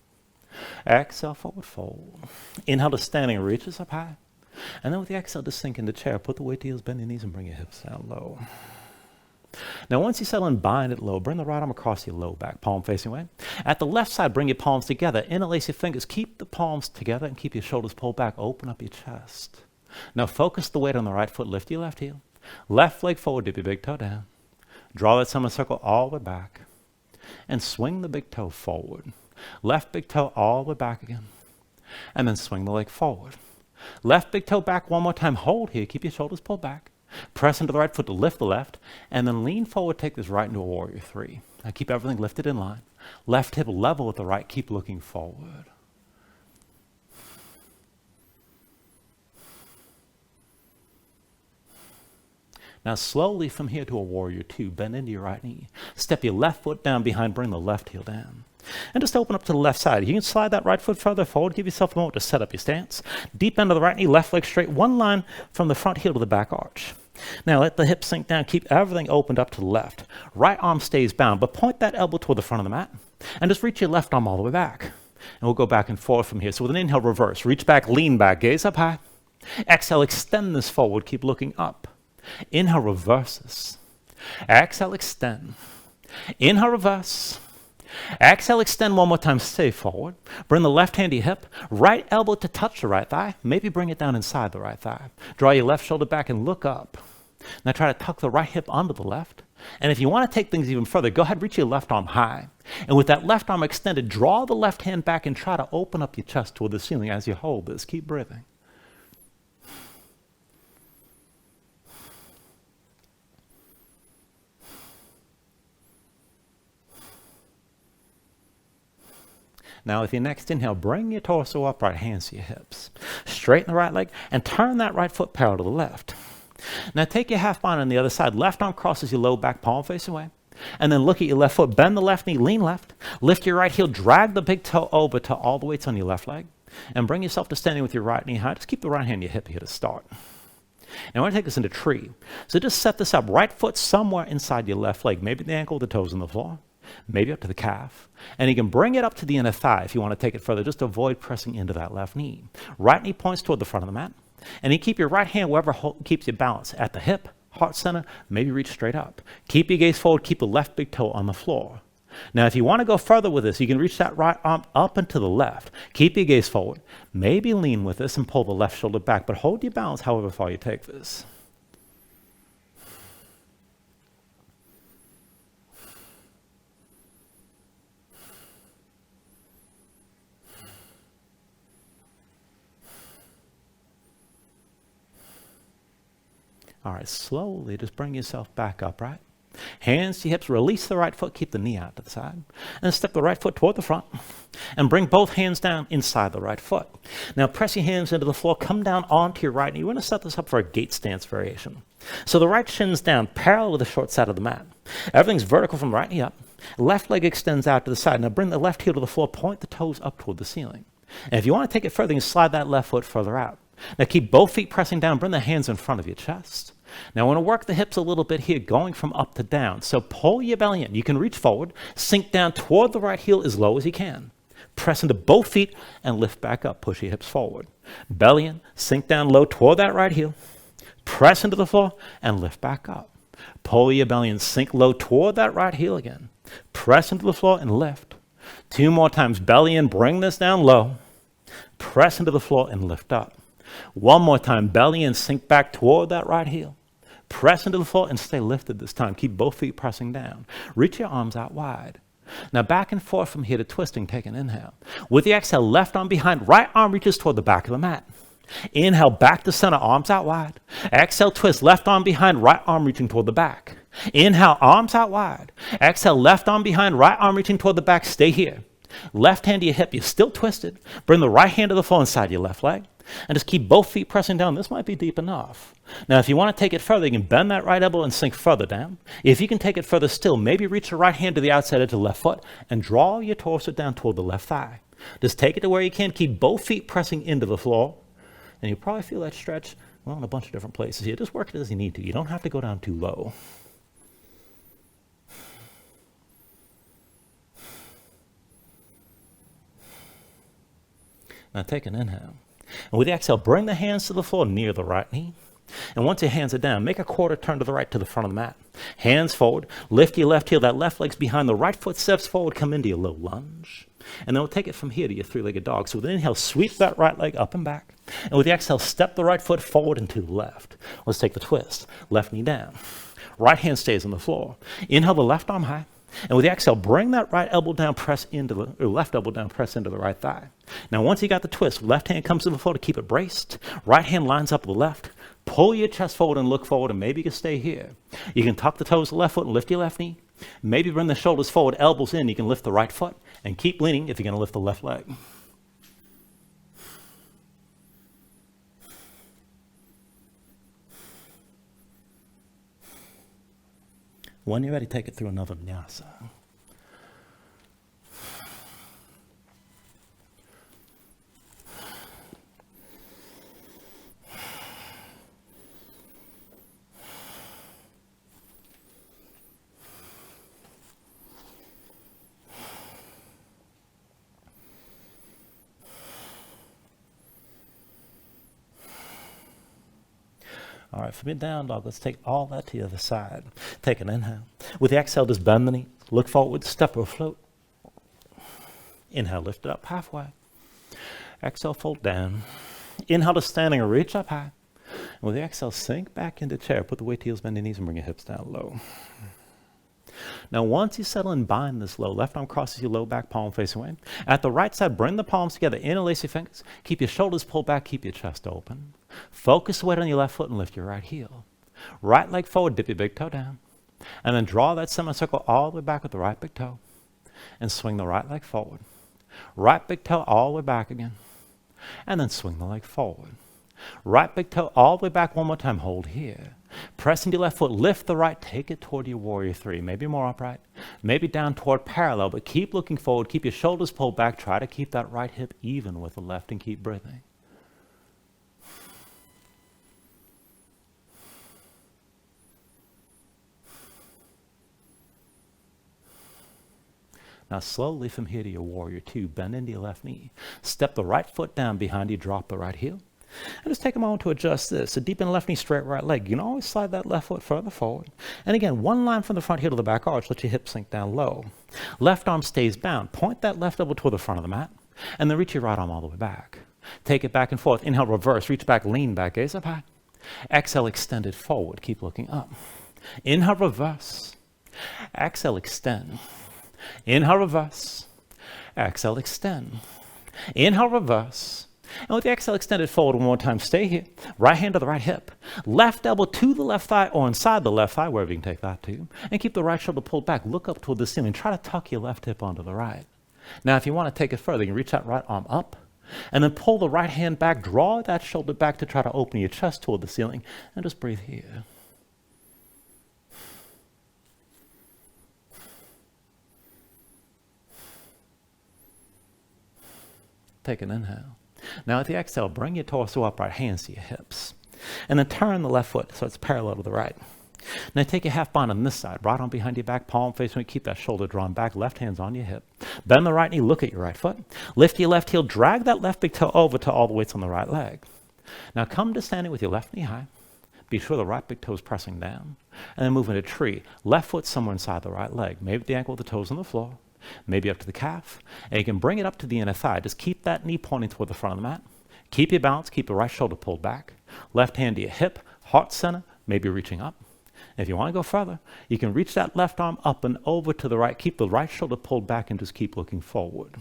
Exhale, forward fold. Inhale to standing, reaches up high. And then with the exhale, just sink in the chair. Put the weight to heels, bend your knees, and bring your hips down low. Now, once you settle in, bind it low. Bring the right arm across your low back, palm facing away. At the left side, bring your palms together. Interlace your fingers. Keep the palms together and keep your shoulders pulled back. Open up your chest. Now, focus the weight on the right foot. Lift your left heel. Left leg forward, dip your big toe down. Draw that semicircle all the way back. And swing the big toe forward. Left big toe all the way back again. And then swing the leg forward. Left big toe back one more time. Hold here. Keep your shoulders pulled back. Press into the right foot to lift the left. And then lean forward. Take this right into a warrior three. Now keep everything lifted in line. Left hip level with the right. Keep looking forward. Now slowly from here to a warrior two. Bend into your right knee. Step your left foot down behind. Bring the left heel down. And just open up to the left side. You can slide that right foot further forward. Give yourself a moment to set up your stance. Deep end of the right knee, left leg straight. One line from the front heel to the back arch. Now let the hips sink down. Keep everything opened up to the left. Right arm stays bound, but point that elbow toward the front of the mat. And just reach your left arm all the way back. And we'll go back and forth from here. So with an inhale, reverse. Reach back, lean back, gaze up high. Exhale, extend this forward. Keep looking up. Inhale, reverse this. Exhale, extend. Inhale, reverse. Exhale, extend one more time. Stay forward. Bring the left hand to your hip. Right elbow to touch the right thigh. Maybe bring it down inside the right thigh. Draw your left shoulder back and look up. Now try to tuck the right hip onto the left. And if you want to take things even further, go ahead, reach your left arm high. And with that left arm extended, draw the left hand back and try to open up your chest toward the ceiling as you hold this. Keep breathing. Now with your next inhale, bring your torso upright, hands to your hips. Straighten the right leg and turn that right foot parallel to the left. Now take your half bind on the other side. Left arm crosses your low back, palm facing away. And then look at your left foot. Bend the left knee, lean left. Lift your right heel, drag the big toe over to all the weights on your left leg. And bring yourself to standing with your right knee high. Just keep the right hand on your hip here to start. And I want to take this into tree. So just set this up. Right foot somewhere inside your left leg. Maybe the ankle, the toes on the floor. Maybe up to the calf. And you can bring it up to the inner thigh if you want to take it further. Just avoid pressing into that left knee. Right knee points toward the front of the mat. And you keep your right hand wherever keeps your balance. At the hip, heart center, maybe reach straight up. Keep your gaze forward. Keep the left big toe on the floor. Now, if you want to go further with this, you can reach that right arm up and to the left. Keep your gaze forward. Maybe lean with this and pull the left shoulder back. But hold your balance however far you take this. All right, slowly just bring yourself back upright. Hands to hips, release the right foot, keep the knee out to the side. And step the right foot toward the front. And bring both hands down inside the right foot. Now press your hands into the floor, come down onto your right knee. You want to set this up for a gate stance variation. So the right shin's down, parallel to the short side of the mat. Everything's vertical from the right knee up. Left leg extends out to the side. Now bring the left heel to the floor, point the toes up toward the ceiling. And if you want to take it further, you can slide that left foot further out. Now keep both feet pressing down, bring the hands in front of your chest. Now I want to work the hips a little bit here, going from up to down. So pull your belly in. You can reach forward, sink down toward the right heel as low as you can. Press into both feet and lift back up. Push your hips forward. Belly in, sink down low toward that right heel. Press into the floor and lift back up. Pull your belly and sink low toward that right heel again. Press into the floor and lift. 2 more times. Belly in, bring this down low. Press into the floor and lift up. 1 more time. Belly in, sink back toward that right heel. Press into the floor and stay lifted this time. Keep both feet pressing down. Reach your arms out wide. Now back and forth from here to twisting. Take an inhale. With the exhale, left arm behind, right arm reaches toward the back of the mat. Inhale, back to center, arms out wide. Exhale, twist, left arm behind, right arm reaching toward the back. Inhale, arms out wide. Exhale, left arm behind, right arm reaching toward the back. Stay here. Left hand to your hip, you're still twisted. Bring the right hand to the floor inside your left leg. And just keep both feet pressing down. This might be deep enough. Now, if you want to take it further, you can bend that right elbow and sink further down. If you can take it further still, maybe reach your right hand to the outside edge of the left foot and draw your torso down toward the left thigh. Just take it to where you can. Keep both feet pressing into the floor. And you'll probably feel that stretch, well, in a bunch of different places here. Just work it as you need to. You don't have to go down too low. Now take an inhale. And with the exhale, bring the hands to the floor near the right knee. And once your hands are down, make a quarter turn to the right to the front of the mat. Hands forward. Lift your left heel. That left leg's behind. The right foot steps forward. Come into your low lunge. And then we'll take it from here to your 3-legged dog. So with an inhale, sweep that right leg up and back. And with the exhale, step the right foot forward and to the left. Let's take the twist. Left knee down. Right hand stays on the floor. Inhale the left arm high. And with the exhale, bring that right elbow down, press into the, or left elbow down, press into the right thigh. Now, once you got the twist, left hand comes to the floor to keep it braced. Right hand lines up with the left. Pull your chest forward and look forward, and maybe you can stay here. You can tuck the toes of the left foot and lift your left knee. Maybe bring the shoulders forward, elbows in. You can lift the right foot and keep leaning if you're going to lift the left leg. When you're ready, take it through another vinyasa. All right, from your down dog, let's take all that to the other side. Take an inhale. With the exhale, just bend the knee. Look forward, step or float. Inhale, lift it up halfway. Exhale, fold down. Inhale to standing or reach up high. And with the exhale, sink back into chair. Put the weight to heels, bend your knees, and bring your hips down low. Now, once you settle and bind this low, left arm crosses your low back, palm facing away. At the right side, bring the palms together, interlace your fingers. Keep your shoulders pulled back, keep your chest open. Focus the weight on your left foot and lift your right heel. Right leg forward, dip your big toe down. And then draw that semicircle all the way back with the right big toe. And swing the right leg forward. Right big toe all the way back again. And then swing the leg forward. Right big toe all the way back one more time. Hold here. Press into your left foot. Lift the right. Take it toward your warrior 3. Maybe more upright. Maybe down toward parallel. But keep looking forward. Keep your shoulders pulled back. Try to keep that right hip even with the left and keep breathing. Now slowly from here to your warrior 2, bend into your left knee. Step the right foot down behind you, drop the right heel. And just take a moment to adjust this. So deepen the left knee, straight right leg. You can always slide that left foot further forward. And again, one line from the front heel to the back arch. Let your hips sink down low. Left arm stays bound. Point that left elbow toward the front of the mat. And then reach your right arm all the way back. Take it back and forth. Inhale, reverse. Reach back, lean back, gaze up high. Exhale, extend it forward. Keep looking up. Inhale, reverse. Exhale, extend. Inhale, reverse. Exhale, extend. Inhale, reverse. And with the exhale extended forward one more time, stay here. Right hand to the right hip. Left elbow to the left thigh or inside the left thigh, wherever you can take that to. And keep the right shoulder pulled back. Look up toward the ceiling. Try to tuck your left hip onto the right. Now, if you want to take it further, you can reach that right arm up. And then pull the right hand back. Draw that shoulder back to try to open your chest toward the ceiling. And just breathe here. Take an inhale. Now, at the exhale, bring your torso upright, hands to your hips. And then turn the left foot so it's parallel to the right. Now take your half bind on this side, right arm behind your back, palm facing, keep that shoulder drawn back, left hand's on your hip. Bend the right knee, look at your right foot. Lift your left heel, drag that left big toe over to all the weight's on the right leg. Now come to standing with your left knee high. Be sure the right big toe is pressing down. And then move into tree. Left foot somewhere inside the right leg. Maybe the ankle with the toes on the floor. Maybe up to the calf. And you can bring it up to the inner thigh. Just keep that knee pointing toward the front of the mat. Keep your balance. Keep the right shoulder pulled back. Left hand to your hip, heart center, maybe reaching up. If you want to go further, you can reach that left arm up and over to the right. Keep the right shoulder pulled back and just keep looking forward.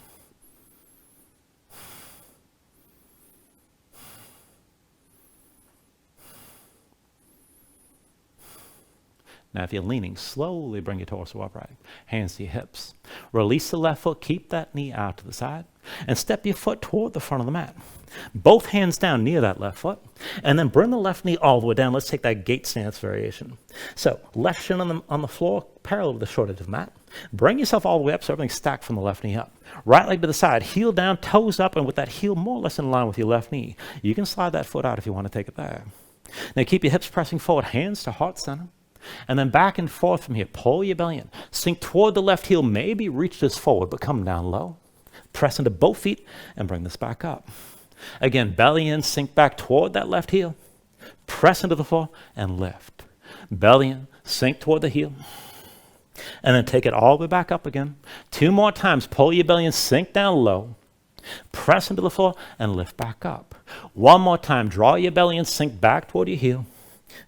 Now, if you're leaning, slowly bring your torso upright. Hands to your hips. Release the left foot. Keep that knee out to the side. And step your foot toward the front of the mat. Both hands down near that left foot. And then bring the left knee all the way down. Let's take that gate stance variation. So, left shin on the floor, parallel to the short edge of the mat. Bring yourself all the way up so everything's stacked from the left knee up. Right leg to the side, heel down, toes up, and with that heel more or less in line with your left knee. You can slide that foot out if you want to take it there. Now, keep your hips pressing forward, hands to heart center. And then back and forth from here. Pull your belly in. Sink toward the left heel. Maybe reach this forward, but come down low. Press into both feet and bring this back up. Again, belly in, sink back toward that left heel. Press into the floor and lift. Belly in, sink toward the heel. And then take it all the way back up again. 2 more times. Pull your belly in, sink down low. Press into the floor and lift back up. 1 more time. Draw your belly in, sink back toward your heel.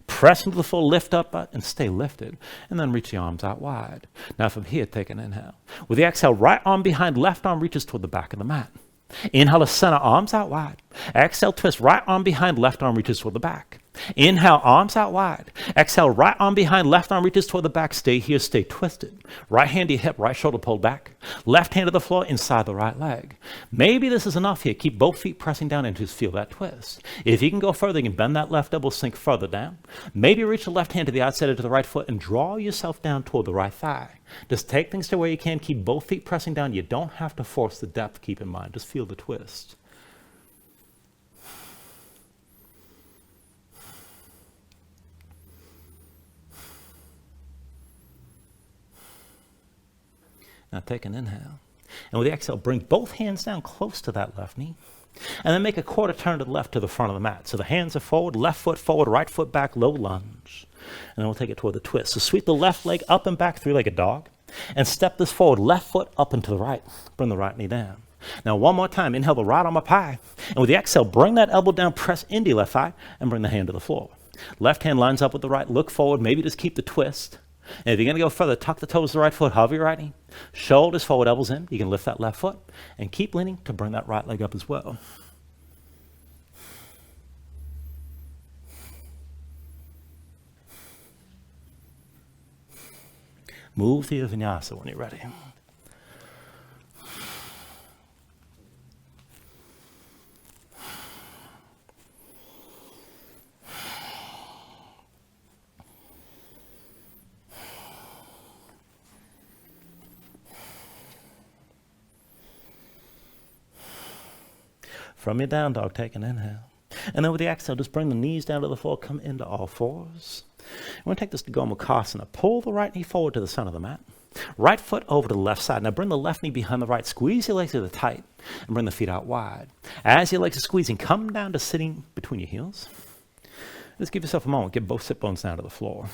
Press into the floor, lift up and stay lifted. And then reach your arms out wide. Now from here, take an inhale. With the exhale, right arm behind, left arm reaches toward the back of the mat. Inhale to center, arms out wide. Exhale, twist, right arm behind, left arm reaches toward the back. Inhale, arms out wide. Exhale, right arm behind, left arm reaches toward the back. Stay here, stay twisted. Right hand to your hip, right shoulder pulled back. Left hand to the floor, inside the right leg. Maybe this is enough here. Keep both feet pressing down and just feel that twist. If you can go further, you can bend that left elbow, sink further down. Maybe reach the left hand to the outside edge of the right foot and draw yourself down toward the right thigh. Just take things to where you can. Keep both feet pressing down. You don't have to force the depth, keep in mind. Just feel the twist. Now take an inhale. And with the exhale, bring both hands down close to that left knee. And then make a quarter turn to the left to the front of the mat. So the hands are forward, left foot forward, right foot back, low lunge. And then we'll take it toward the twist. So sweep the left leg up and back, 3-legged dog. And step this forward, left foot up and to the right. Bring the right knee down. Now 1 more time, inhale the right arm up high. And with the exhale, bring that elbow down, press into your left thigh, and bring the hand to the floor. Left hand lines up with the right, look forward, maybe just keep the twist. And if you're going to go further, tuck the toes to the right foot, hover your right knee. Shoulders forward, elbows in. You can lift that left foot and keep leaning to bring that right leg up as well. Move to your Vinyasa when you're ready. From your down dog, take an inhale. And then with the exhale, just bring the knees down to the floor, come into all fours. We're going to take this to Bakasana. Pull the right knee forward to the center of the mat. Right foot over to the left side. Now bring the left knee behind the right. Squeeze your legs to the tight and bring the feet out wide. As your legs are squeezing, come down to sitting between your heels. Just give yourself a moment. Get both sit bones down to the floor.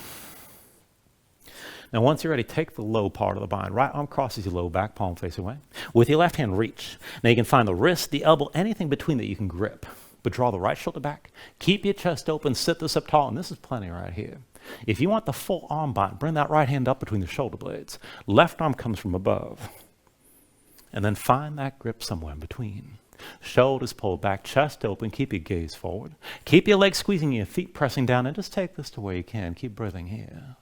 Now, once you're ready, take the low part of the bind. Right arm crosses your low back, palm face away. With your left hand, reach. Now, you can find the wrist, the elbow, anything between that you can grip. But draw the right shoulder back. Keep your chest open. Sit this up tall. And this is plenty right here. If you want the full arm bind, bring that right hand up between the shoulder blades. Left arm comes from above. And then find that grip somewhere in between. Shoulders pulled back, chest open. Keep your gaze forward. Keep your legs squeezing, your feet pressing down. And just take this to where you can. Keep breathing here.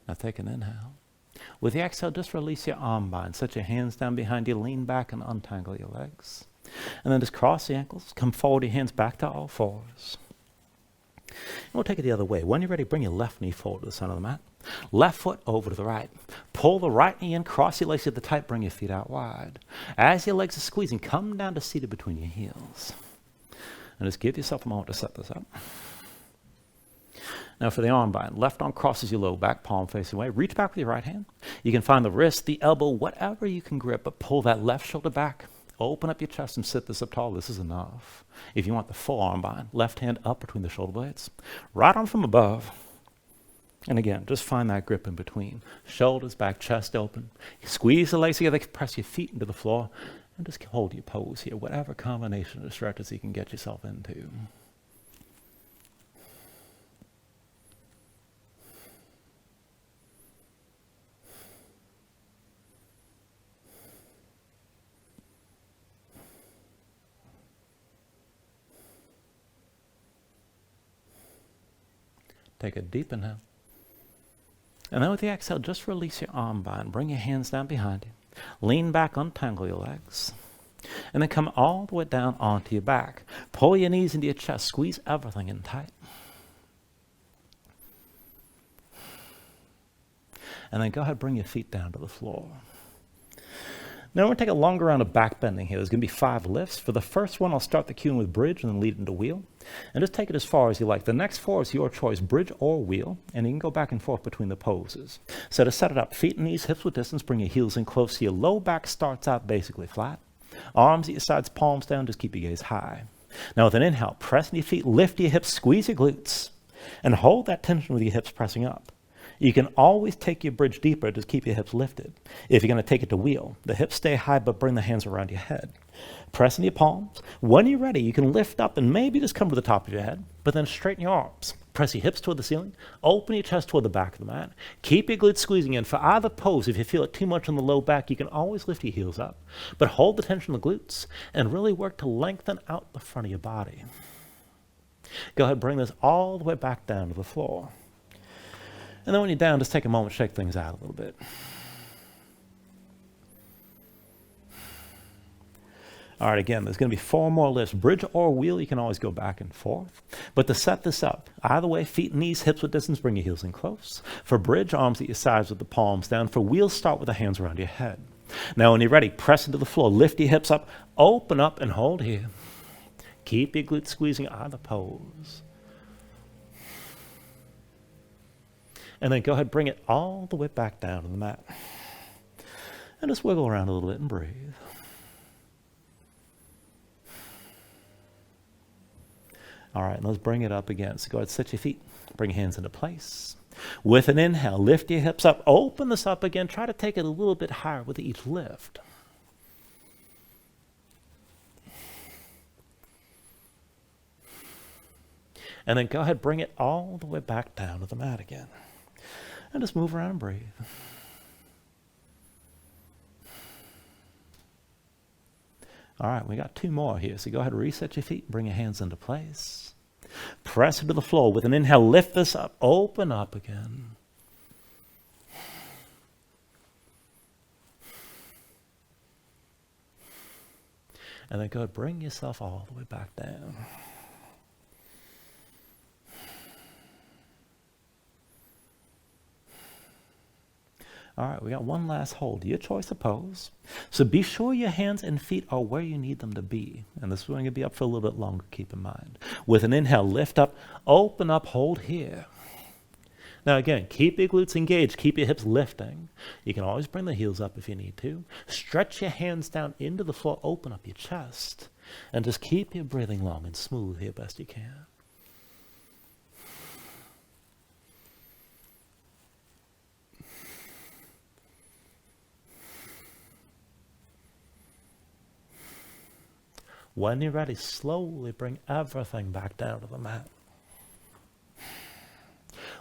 Now take an inhale. With the exhale, just release your arm bind. Set your hands down behind you, lean back and untangle your legs. And then just cross the ankles, come forward, your hands back to all fours. And we'll take it the other way. When you're ready, bring your left knee forward to the center of the mat. Left foot over to the right. Pull the right knee in, cross your legs to the tight, bring your feet out wide. As your legs are squeezing, come down to seated between your heels. And just give yourself a moment to set this up. Now for the arm bind, left arm crosses your low back, palm facing away. Reach back with your right hand. You can find the wrist, the elbow, whatever you can grip, but pull that left shoulder back. Open up your chest and sit this up tall. This is enough. If you want the full arm bind, left hand up between the shoulder blades. Right arm from above. And again, just find that grip in between. Shoulders back, chest open. Squeeze the legs together, press your feet into the floor, and just hold your pose here, whatever combination of stretches you can get yourself into. Take a deep inhale. And then with the exhale, just release your arm bind. Bring your hands down behind you. Lean back, untangle your legs. And then come all the way down onto your back. Pull your knees into your chest. Squeeze everything in tight. And then go ahead, bring your feet down to the floor. Now we're going to take a longer round of back bending here. There's going to be 5 lifts. For the first one, I'll start the cue with bridge and then lead into wheel. And just take it as far as you like. The next 4 is your choice, bridge or wheel. And you can go back and forth between the poses. So to set it up, feet and knees, hips with distance. Bring your heels in close. So your low back starts out basically flat. Arms at your sides, palms down. Just keep your gaze high. Now with an inhale, press in your feet, lift your hips, squeeze your glutes. And hold that tension with your hips pressing up. You can always take your bridge deeper, just keep your hips lifted. If you're going to take it to wheel, the hips stay high, but bring the hands around your head. Press in your palms. When you're ready, you can lift up and maybe just come to the top of your head, but then straighten your arms. Press your hips toward the ceiling. Open your chest toward the back of the mat. Keep your glutes squeezing in. For either pose, if you feel it too much on the low back, you can always lift your heels up. But hold the tension in the glutes and really work to lengthen out the front of your body. Go ahead, bring this all the way back down to the floor. And then when you're down, just take a moment to shake things out a little bit. All right, again, there's going to be 4 more lifts. Bridge or wheel, you can always go back and forth. But to set this up, either way, feet, knees, hips with distance, bring your heels in close. For bridge, arms at your sides with the palms down. For wheel, start with the hands around your head. Now when you're ready, press into the floor. Lift your hips up, open up, and hold here. Keep your glutes squeezing either pose. And then go ahead, bring it all the way back down to the mat. And just wiggle around a little bit and breathe. All right, let's bring it up again. So go ahead, set your feet, bring your hands into place. With an inhale, lift your hips up, open this up again. Try to take it a little bit higher with each lift. And then go ahead, bring it all the way back down to the mat again. And just move around and breathe. All right, we got 2 more here. So go ahead and reset your feet, bring your hands into place. Press into the floor. With an inhale, lift this up, open up again. And then go ahead, bring yourself all the way back down. All right, we got one last hold. Your choice of pose. So be sure your hands and feet are where you need them to be. And this is going to be up for a little bit longer, keep in mind. With an inhale, lift up, open up, hold here. Now again, keep your glutes engaged, keep your hips lifting. You can always bring the heels up if you need to. Stretch your hands down into the floor, open up your chest. And just keep your breathing long and smooth here best you can. When you're ready, slowly bring everything back down to the mat.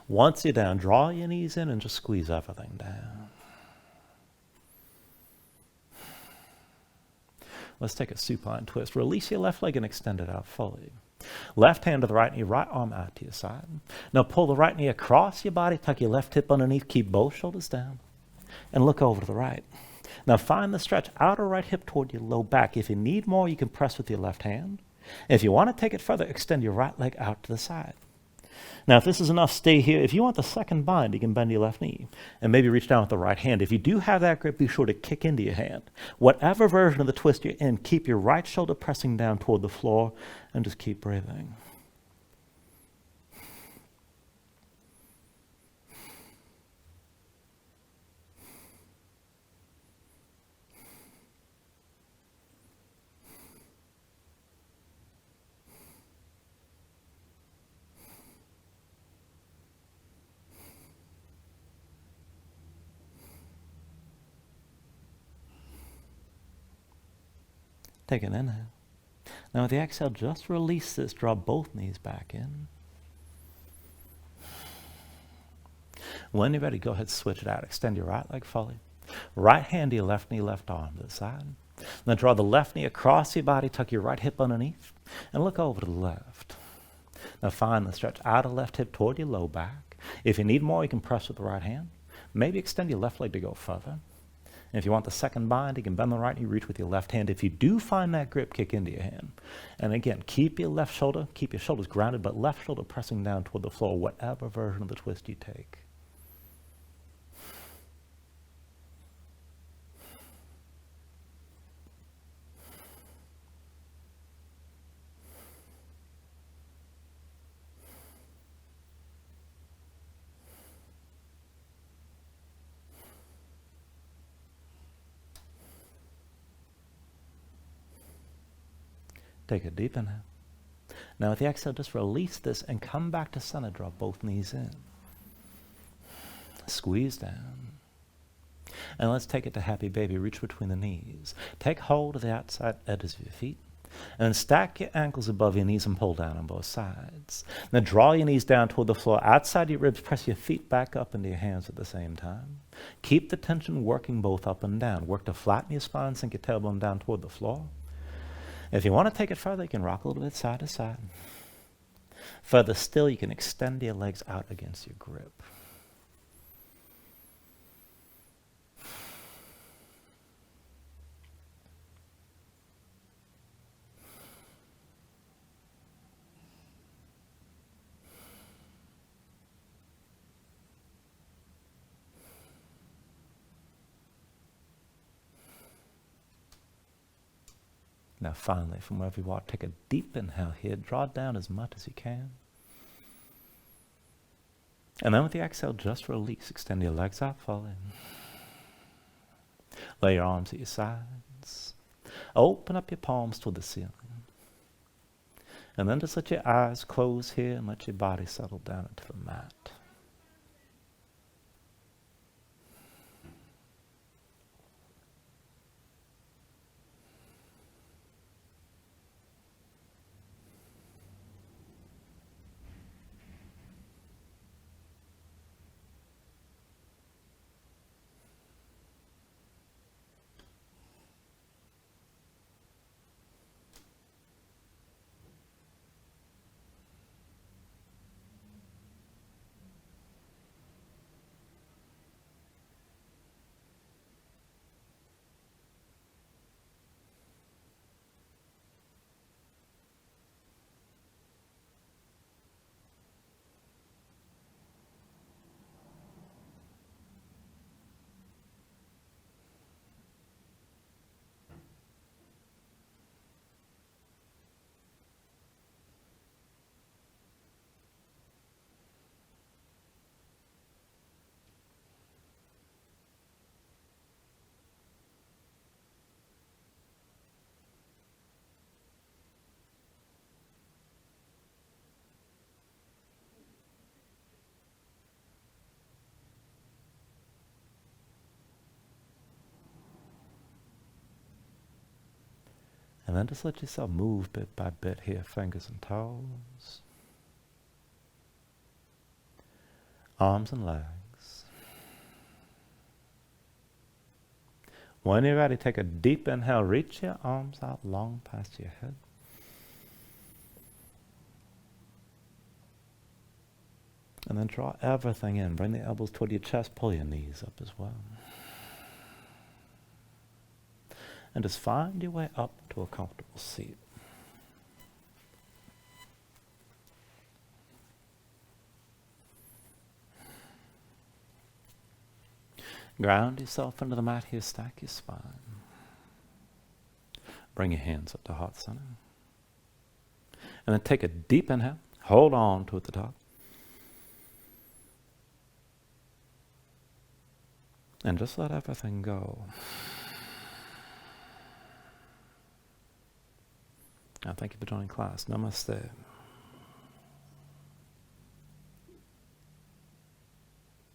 Once you're down, draw your knees in and just squeeze everything down. Let's take a supine twist. Release your left leg and extend it out fully. Left hand to the right knee, right arm out to your side. Now pull the right knee across your body, tuck your left hip underneath, keep both shoulders down, and look over to the right. Now find the stretch outer right hip toward your low back. If you need more, you can press with your left hand. If you want to take it further, extend your right leg out to the side. Now, if this is enough, stay here. If you want the second bind, you can bend your left knee and maybe reach down with the right hand. If you do have that grip, be sure to kick into your hand. Whatever version of the twist you're in, keep your right shoulder pressing down toward the floor and just keep breathing. Take an inhale. Now with the exhale, just release this. Draw both knees back in. When you're ready, go ahead and switch it out. Extend your right leg fully. Right hand to your left knee, left arm to the side. Now draw the left knee across your body, tuck your right hip underneath, and look over to the left. Now find the stretch out of the left hip toward your low back. If you need more, you can press with the right hand. Maybe extend your left leg to go further. And if you want the second bind, you can bend the right knee, reach with your left hand. If you do find that grip, kick into your hand. And again, keep your shoulders grounded, but left shoulder pressing down toward the floor, whatever version of the twist you take. Take a deep inhale. Now with the exhale, just release this and come back to center. Draw both knees in. Squeeze down. And let's take it to happy baby. Reach between the knees. Take hold of the outside edges of your feet. And then stack your ankles above your knees and pull down on both sides. Now draw your knees down toward the floor. Outside your ribs, press your feet back up into your hands at the same time. Keep the tension working both up and down. Work to flatten your spine, sink your tailbone down toward the floor. If you want to take it further, you can rock a little bit side to side. Further still, you can extend your legs out against your grip. Now finally, from wherever you are, take a deep inhale here. Draw down as much as you can. And then with the exhale, just release. Extend your legs out fully. Lay your arms at your sides. Open up your palms toward the ceiling. And then just let your eyes close here and let your body settle down into the mat. And then just let yourself move bit by bit here, fingers and toes, arms and legs. When you're ready, take a deep inhale, reach your arms out long past your head. And then draw everything in. Bring the elbows toward your chest. Pull your knees up as well. And just find your way up to a comfortable seat. Ground yourself into the mat here. Stack your spine. Bring your hands up to heart center. And then take a deep inhale. Hold on to at the top. And just let everything go. Now, thank you for joining class. Namaste.